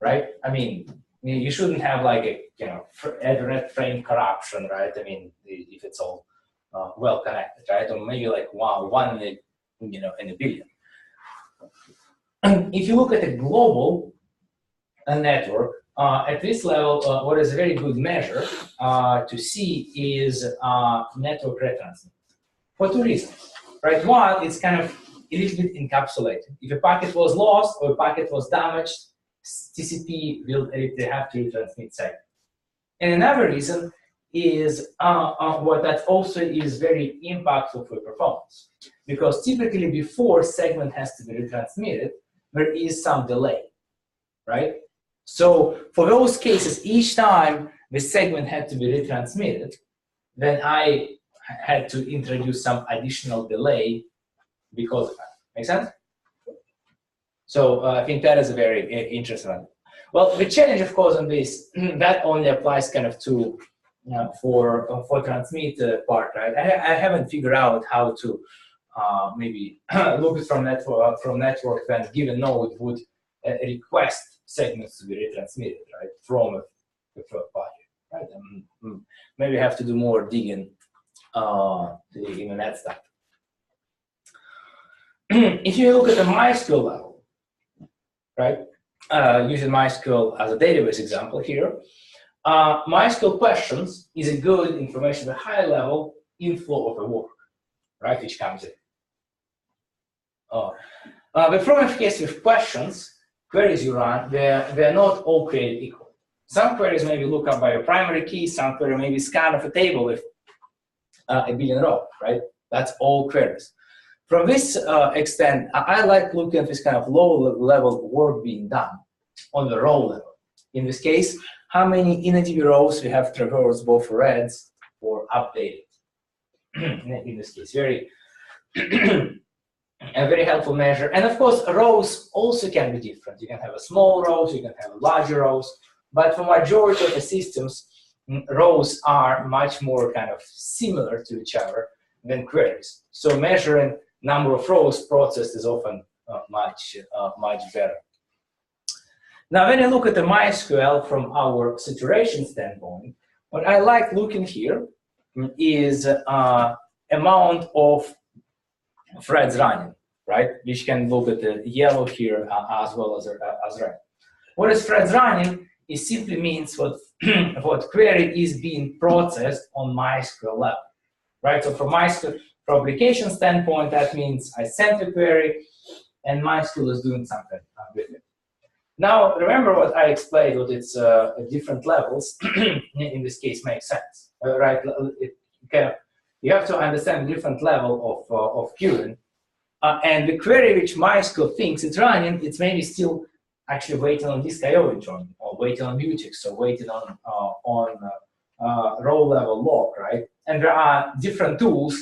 [SPEAKER 11] right? I mean, you shouldn't have like a Ethernet frame corruption, right? I mean, if it's all well connected, right? Or maybe like one in a billion. And if you look at a global network, at this level, what is a very good measure to see is network retransmit for two reasons, right? One, it's kind of a little bit encapsulated. If a packet was lost or a packet was damaged, TCP will have to retransmit segment. And another reason is what that also is very impactful for performance, because typically before segment has to be retransmitted, there is some delay, right? So for those cases, each time the segment had to be retransmitted, then I had to introduce some additional delay because of that. Make sense? So I think that is a very interesting one. Well, the challenge, of course, on this, that only applies kind of to for transmit part, right? I haven't figured out how to maybe look at from network when given node would request segments to be retransmitted, right, from a third party, right? Maybe have to do more digging in that stuff. If you look at the MySQL level, right, using MySQL as a database example here, MySQL questions is a good information at a high level inflow of the work, right, which comes in. But from a case with questions, queries you run, they're not all created equal. Some queries maybe look up by a primary key, some query maybe scan of a table with a billion rows, right? That's all queries. From this extent, I like looking at this kind of low-level work being done on the row level. In this case, how many inactive rows we have traversed both reads or updated. In this case, very a very helpful measure. And of course, rows also can be different. You can have a small rows, you can have larger rows, but for majority of the systems, rows are much more kind of similar to each other than queries. So measuring number of rows processed is often much better. Now, when you look at the MySQL from our saturation standpoint, what I like looking here is amount of threads running, right? Which can look at the yellow here as well as red. What is threads running? It simply means what query is being processed on MySQL level, right? So from MySQL, from application standpoint, that means I sent a query and MySQL is doing something with it. Now, remember what I explained, what it's different levels, in this case, makes sense, right? You have to understand the different level of queuing. And the query which MySQL thinks it's running, it's maybe still actually waiting on disk I/O join, or waiting on mutex, or waiting on row level log, right? And there are different tools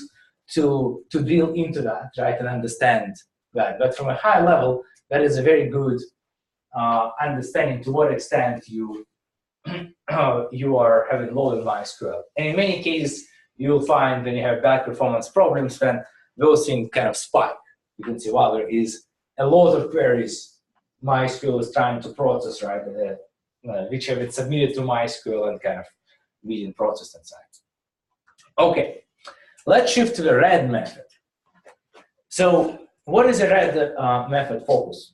[SPEAKER 11] to drill into that, right, and understand that. But from a high level, that is a very good understanding to what extent you are having load in MySQL. And in many cases, you'll find when you have bad performance problems, when those things kind of spike. You can see, wow, there is a lot of queries MySQL is trying to process, right, which have been submitted to MySQL and kind of being processed inside. Okay, let's shift to the RED method. So what is a RED method focus?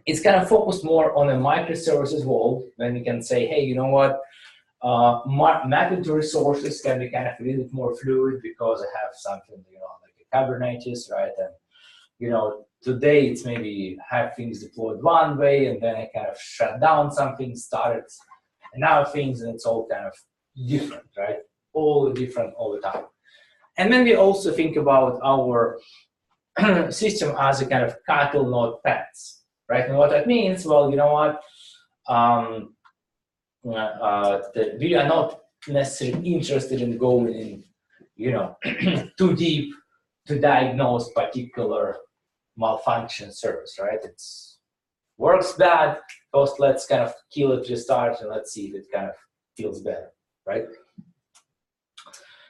[SPEAKER 11] It's kind of focused more on a microservices world, when you can say, hey, you know what, mapping to resources can be kind of a little bit more fluid because I have something, you know, like a Kubernetes, right? And, you know, today it's maybe have things deployed one way and then I kind of shut down something, started another things, and it's all kind of different, right? All different all the time. And then we also think about our system as a kind of cattle, not pets, right? And what that means, well, you know what? We are not necessarily interested in going in, you know, too deep to diagnose particular malfunction service, right? It's works bad, first let's kind of kill it, restart, and let's see if it kind of feels better, right?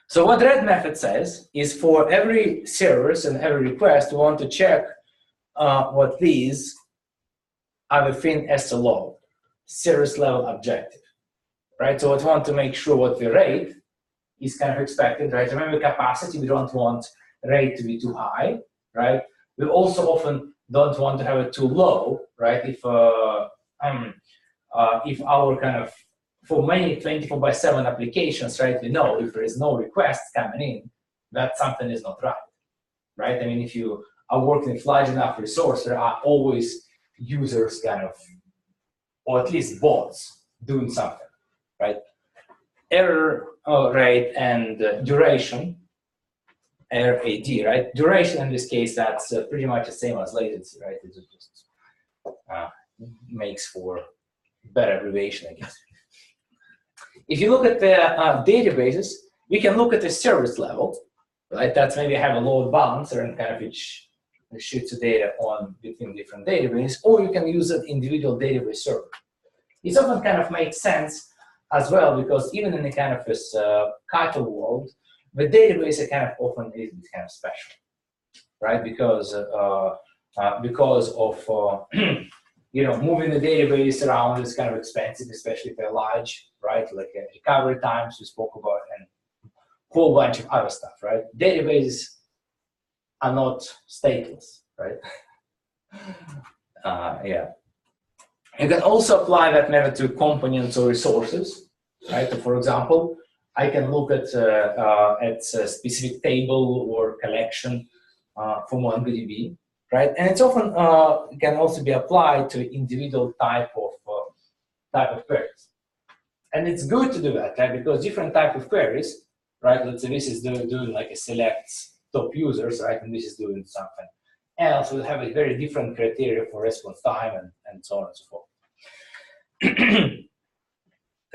[SPEAKER 11] So what RED method says is for every service and every request, we want to check what these are within SLO, service level objective, right? So we want to make sure what the rate is kind of expected, right? Remember capacity, we don't want rate to be too high, right? We also often don't want to have it too low, right? If our kind of, for many 24/7 applications, right, we know if there is no requests coming in, that something is not right, right? I mean, if you are working with large enough resource, there are always users kind of, or at least bots doing something, right? Error rate and duration, RAD, right? Duration in this case, that's pretty much the same as latency, right? It just makes for better abbreviation, I guess. If you look at the databases, we can look at the service level, right? That's maybe have a load balancer and kind of which shoots the data on between different databases, or you can use an individual database server. It often kind of makes sense as well, because even in the kind of this Kata world, the database is kind of often is kind of special, right? Because of moving the database around is kind of expensive, especially if they're large, right? Like recovery times we spoke about, and a whole bunch of other stuff, right? Databases are not stateless, right? Yeah. You can also apply that method to components or resources, right? So for example, I can look at a specific table or collection from MongoDB, right? And it's often can also be applied to individual type of queries. And it's good to do that, right? Because different type of queries, right? Let's say this is doing like a select top users, right? And this is doing something else. We'll have a very different criteria for response time and so on and so forth.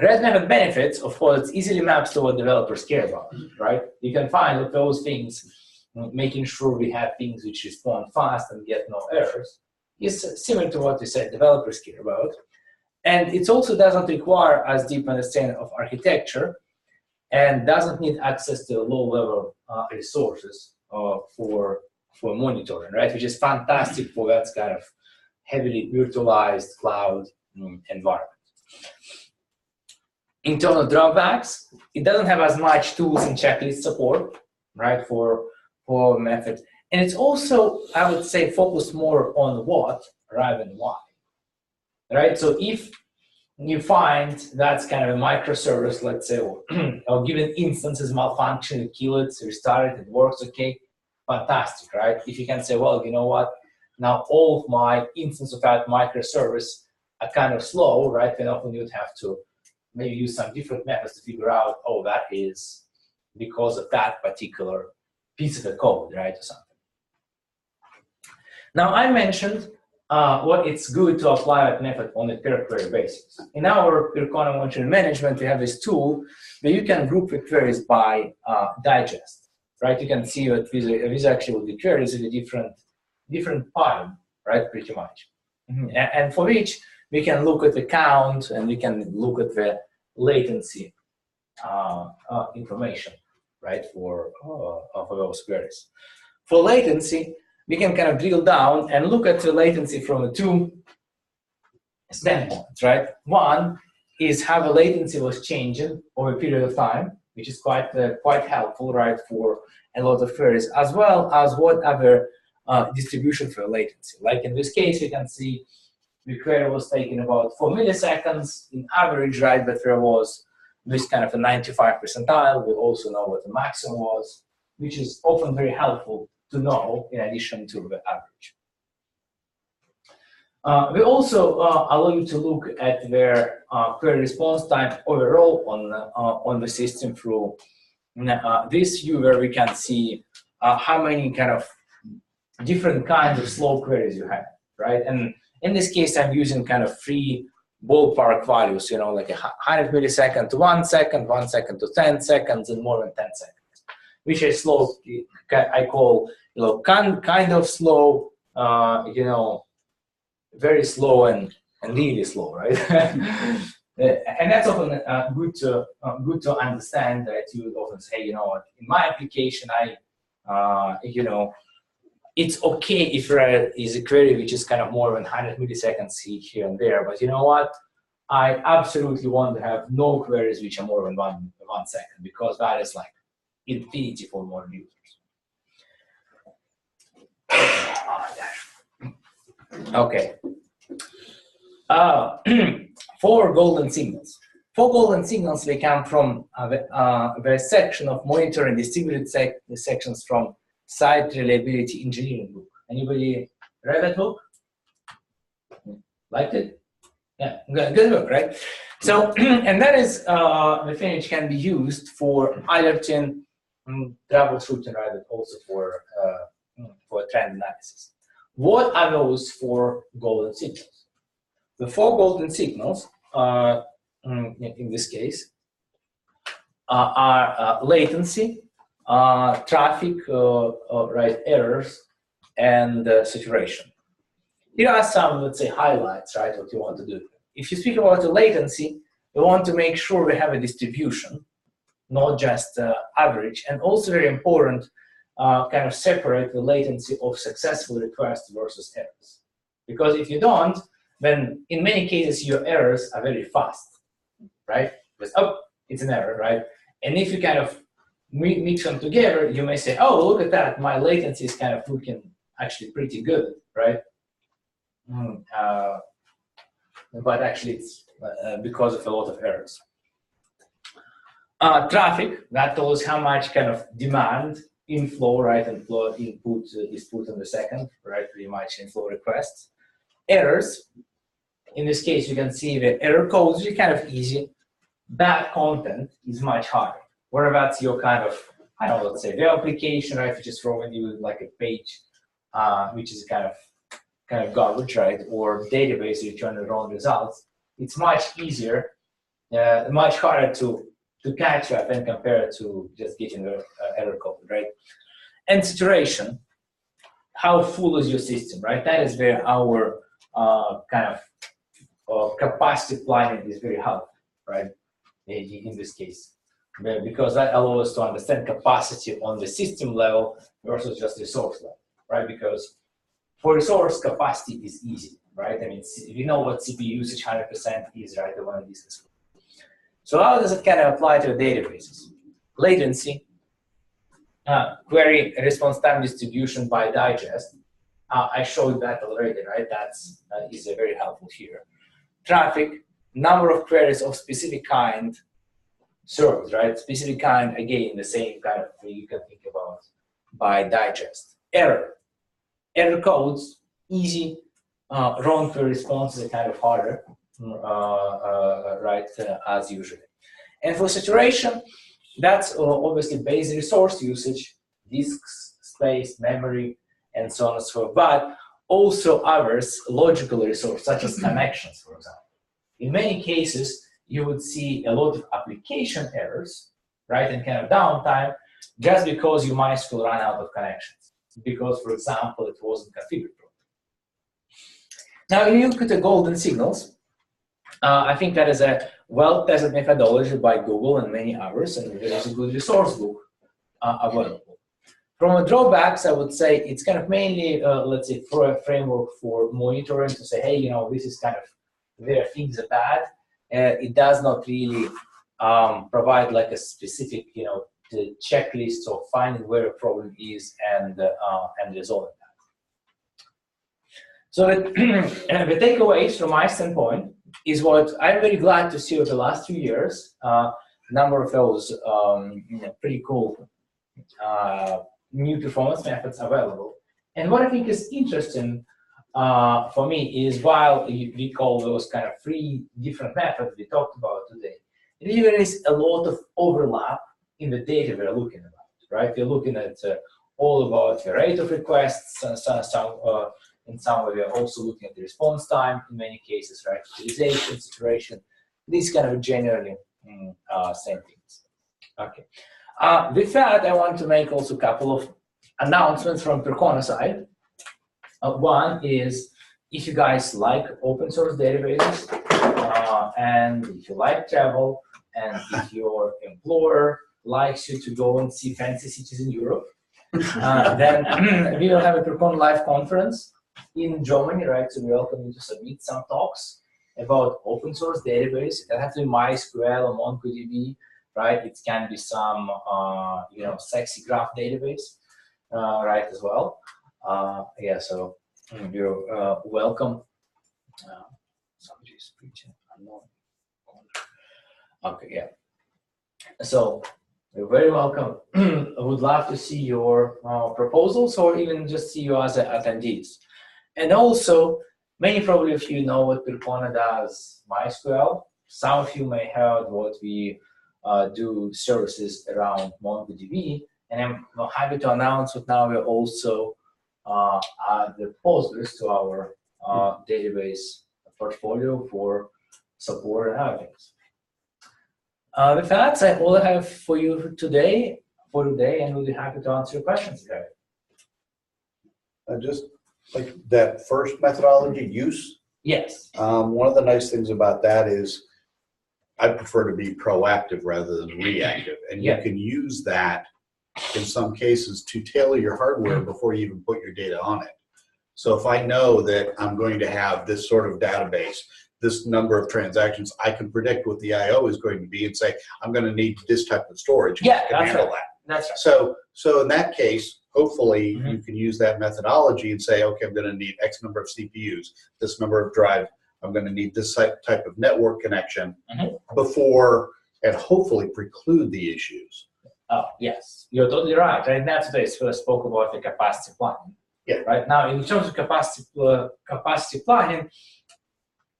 [SPEAKER 11] REST method benefits, of course, it easily maps to what developers care about, right? You can find those things, making sure we have things which respond fast and get no errors, is similar to what we said developers care about. And it also doesn't require as deep understanding of architecture and doesn't need access to low-level resources for monitoring, right? Which is fantastic for that kind of heavily virtualized cloud environment. Internal drawbacks, it doesn't have as much tools and checklist support, right, for methods. And it's also, I would say, focused more on what rather than why, right? So if you find that's kind of a microservice, let's say, or given instances malfunction, you kill it, restart it, it works okay, fantastic, right? If you can say, well, you know what, now all of my instances of that microservice are kind of slow, right? Then often you'd have to maybe use some different methods to figure out, oh, that is because of that particular piece of the code, right, or something. Now, I mentioned what it's good to apply that method on a per query basis. In our Percona monitoring management, we have this tool where you can group the queries by digest, right? You can see that these actually will be queries in a different pattern, right, pretty much. And for which we can look at the count and we can look at the latency information, right, for those queries. For latency, we can kind of drill down and look at the latency from the two standpoints, right? One is how the latency was changing over a period of time, which is quite helpful, right, for a lot of queries, as well as what other distribution for latency. Like in this case, you can see the query was taking about 4 milliseconds in average, right? But there was this kind of a 95 percentile. We also know what the maximum was, which is often very helpful to know in addition to the average. We also allow you to look at their query response time overall on the system through this view, where we can see how many kind of different kinds of slow queries you have, right? And in this case, I'm using kind of 3 ballpark values, like 100 milliseconds to 1 second, 1 second to 10 seconds, and more than 10 seconds, which is slow. I call, kind of slow, very slow and really slow, right? And that's often good to understand that you would often say, in my application, it's okay if there is a query which is kind of more than 100 milliseconds here and there, but you know what? I absolutely want to have no queries which are more than 1 second, because that is like infinity for more users. Okay. 4 golden signals. 4 golden signals, they come from the section of monitor and distributed sections from Site Reliability Engineering book. Anybody read that book? Liked it? Yeah, good book, right? So, and that is the thing which can be used for alerting, troubleshooting, right, but also for trend analysis. What are those 4 golden signals? The 4 golden signals, in this case, are latency, traffic, right, errors, and saturation. Here are some, let's say, highlights, right, what you want to do. If you speak about the latency, we want to make sure we have a distribution, not just average, and also very important, kind of separate the latency of successful requests versus errors. Because if you don't, then in many cases your errors are very fast, right? Because, oh, it's an error, right? And if you kind of mix them together, you may say, oh, look at that, my latency is kind of looking actually pretty good, right? But actually it's because of a lot of errors. Traffic, that tells how much kind of demand, inflow, right, and flow input is put in the second, right, pretty much inflow requests. Errors, in this case, you can see the error codes are kind of easy. Bad content is much harder. Whether that's your kind of, I don't know, let's say the application, right, which is throwing you like a page, which is kind of garbage, right, or database returning the wrong results, it's much easier, much harder to catch up and compare to just getting the error code, right? And saturation, how full is your system, right? That is where our kind of capacity planning is very helpful, right? In this case, because that allows us to understand capacity on the system level versus just resource level, right? Because for resource, capacity is easy, right? I mean, we know what CPU usage 100% is, right? The one business. So how does it kind of apply to databases? Latency, query response time distribution by digest. I showed that already, right? That's is very helpful here. Traffic, number of queries of specific kind served, right? Specific kind, again, the same kind of thing you can think about by digest. Error codes, easy. Wrong query responses are kind of harder, right, as usual. And for saturation, that's obviously base resource usage, disks, space, memory, and so on and so forth, but also others, logical resources, such as connections, for example. In many cases, you would see a lot of application errors, right, and kind of downtime, just because your MySQL ran out of connections. Because, for example, it wasn't configured properly. Now, if you look at the golden signals, I think that is a well-tested methodology by Google and many others, and there is a good resource book available. From a drawbacks, I would say it's kind of mainly, let's say, for a framework for monitoring to say, hey, you know, this is kind of where things are bad. It does not really provide like a specific, you know, the checklist of finding where a problem is and resolving that. So the takeaways from my standpoint is what I'm very glad to see over the last 2 years. Number of those pretty cool new performance methods available. And what I think is interesting for me is while we call those kind of 3 different methods we talked about today, there is a lot of overlap in the data we're looking at, right? We're looking at all about the rate of requests, in some way we're also looking at the response time in many cases, right? Utilization, saturation, these kind of generally same things. Okay. With that, I want to make also a couple of announcements from Percona side. One is, if you guys like open source databases, and if you like travel, and if your employer likes you to go and see fancy cities in Europe, then we will have a Percona Live conference in Germany, right? So we welcome you to submit some talks about open source database. It has to be MySQL or MongoDB, right? It can be some, you know, sexy graph database, right, as well. Yeah, so you're welcome. Somebody's preaching unknown. Okay, yeah. So you're very welcome. I would love to see your proposals or even just see you as attendees. And also, many probably of you know what Percona does MySQL. Some of you may have what we do services around MongoDB. And I'm happy to announce that now we're also add the Postgres to our database portfolio for support and other things. With that, I all I have for you today, and we'll be happy to answer your questions.
[SPEAKER 12] Just like that first methodology, use.
[SPEAKER 11] Yes.
[SPEAKER 12] One of the nice things about that is I prefer to be proactive rather than reactive. And you can use that in some cases to tailor your hardware before you even put your data on it. So if I know that I'm going to have this sort of database, this number of transactions, I can predict what the I/O is going to be and say, I'm going to need this type of storage.
[SPEAKER 11] Yeah,
[SPEAKER 12] to handle that.
[SPEAKER 11] That's right.
[SPEAKER 12] So in that case, hopefully you can use that methodology and say, okay, I'm going to need X number of CPUs, this number of drive, I'm going to need this type of network connection before, and hopefully preclude the issues.
[SPEAKER 11] Oh, yes, you're totally right. Right now, today spoke about the capacity planning.
[SPEAKER 12] Yeah.
[SPEAKER 11] Right now, in terms of capacity planning,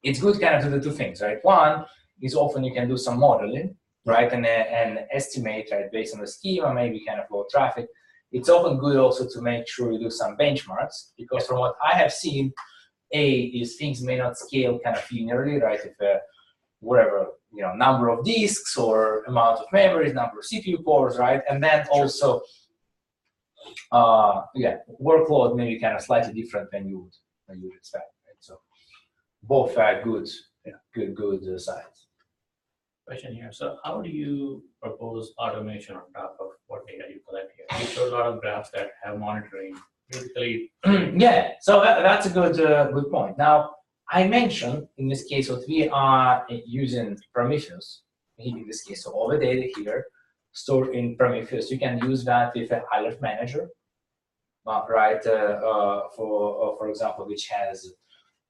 [SPEAKER 11] it's good kind of to do two things, right? One is often you can do some modeling, right, and estimate, right, based on the schema, maybe kind of low traffic. It's often good also to make sure you do some benchmarks, because from what I have seen, is things may not scale kind of linearly, right? If whatever, number of disks or amount of memory, number of CPU cores, right? And then also, workload may be kind of slightly different than you would expect, right? So both are good sides.
[SPEAKER 13] Question here. So how do you propose automation on top of what data you collect here? You show a lot of graphs that have monitoring. Basically,
[SPEAKER 11] yeah. So that's a good point. Now, I mentioned in this case what we are using Prometheus. In this case, so all the data here stored in Prometheus. You can use that with an alert manager, right? For example, which has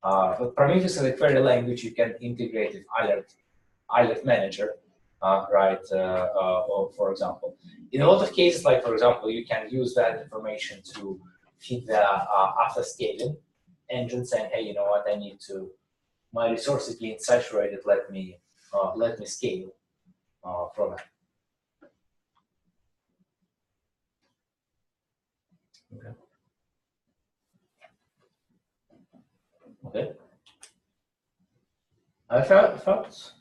[SPEAKER 11] Prometheus is a query language you can integrate with alert manager, right? Or for example, in a lot of cases, like for example, you can use that information to feed the after scaling engine, saying, hey, you know what? I need to my resources being saturated. Let me scale from it. Okay. Thoughts?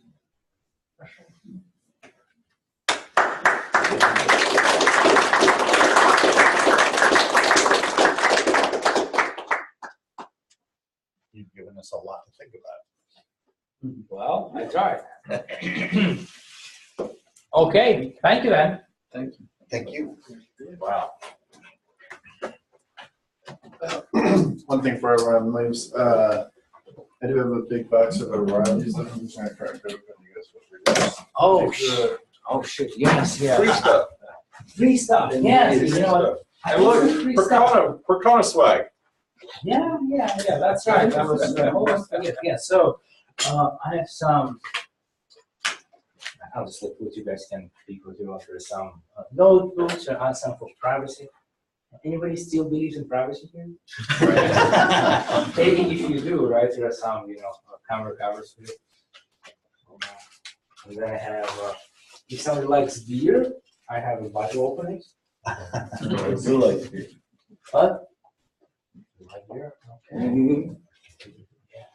[SPEAKER 12] You've given us a lot to think about.
[SPEAKER 11] Well, I tried. Okay, thank you then.
[SPEAKER 12] Thank you. Thank you.
[SPEAKER 11] Wow.
[SPEAKER 3] One thing for everyone leaves, I do have a big box of O'Reilly's that I'm just going to try and go with you guys for free.
[SPEAKER 11] Oh shit! Yes, yeah.
[SPEAKER 2] Free stuff.
[SPEAKER 11] Free stuff. Yes, you know what? I love free stuff.
[SPEAKER 2] Percona swag.
[SPEAKER 11] Yeah, that's right. That was almost forget. Yeah, so I have some. I'll just let you guys can speak with you after some notebooks or some for privacy. Anybody still believes in privacy here? Maybe if you do, right? There are some, camera covers for it. And then I have, if somebody likes beer, I have a bottle opening.
[SPEAKER 5] I do like beer.
[SPEAKER 11] What? Like beer? Okay. Yeah,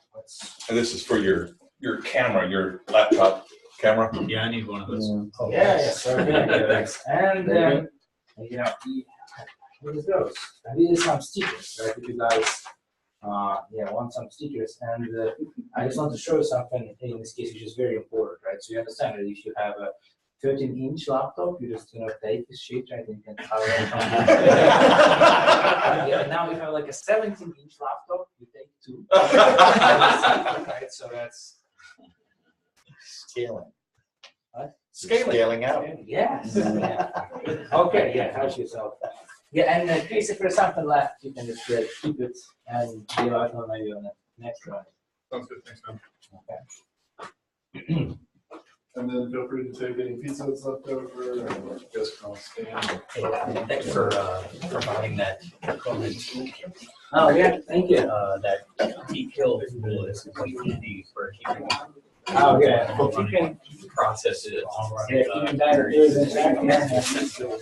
[SPEAKER 2] And this is for your camera, your laptop camera.
[SPEAKER 13] yeah, I need one of those.
[SPEAKER 11] Yes, okay, thanks. And then, what is those? These are some stickers, right? If you guys, want some stickers, and I just want to show you something in this case, which is very important, right? So you understand that if you have a 13-inch laptop, you just take this sheet, right, and you can cover it. Now if you have like a 17-inch laptop, you take two. Right, so that's
[SPEAKER 12] Scaling.
[SPEAKER 11] what?
[SPEAKER 12] Scaling out.
[SPEAKER 11] Yes. Yeah. Okay. Yeah. Help yourself. Yeah, and in case if there's something left, you can just keep it and give out maybe on the next one.
[SPEAKER 3] Sounds good. Thanks, man.
[SPEAKER 11] Okay.
[SPEAKER 3] And then feel free to take any pizza that's left over, and just can all stand.
[SPEAKER 13] Hey, thanks for providing that comment.
[SPEAKER 11] Oh yeah, thank you.
[SPEAKER 13] That detailed tool is completely neat for keeping.
[SPEAKER 11] Oh yeah, if you can
[SPEAKER 13] process it.
[SPEAKER 11] keeping that good,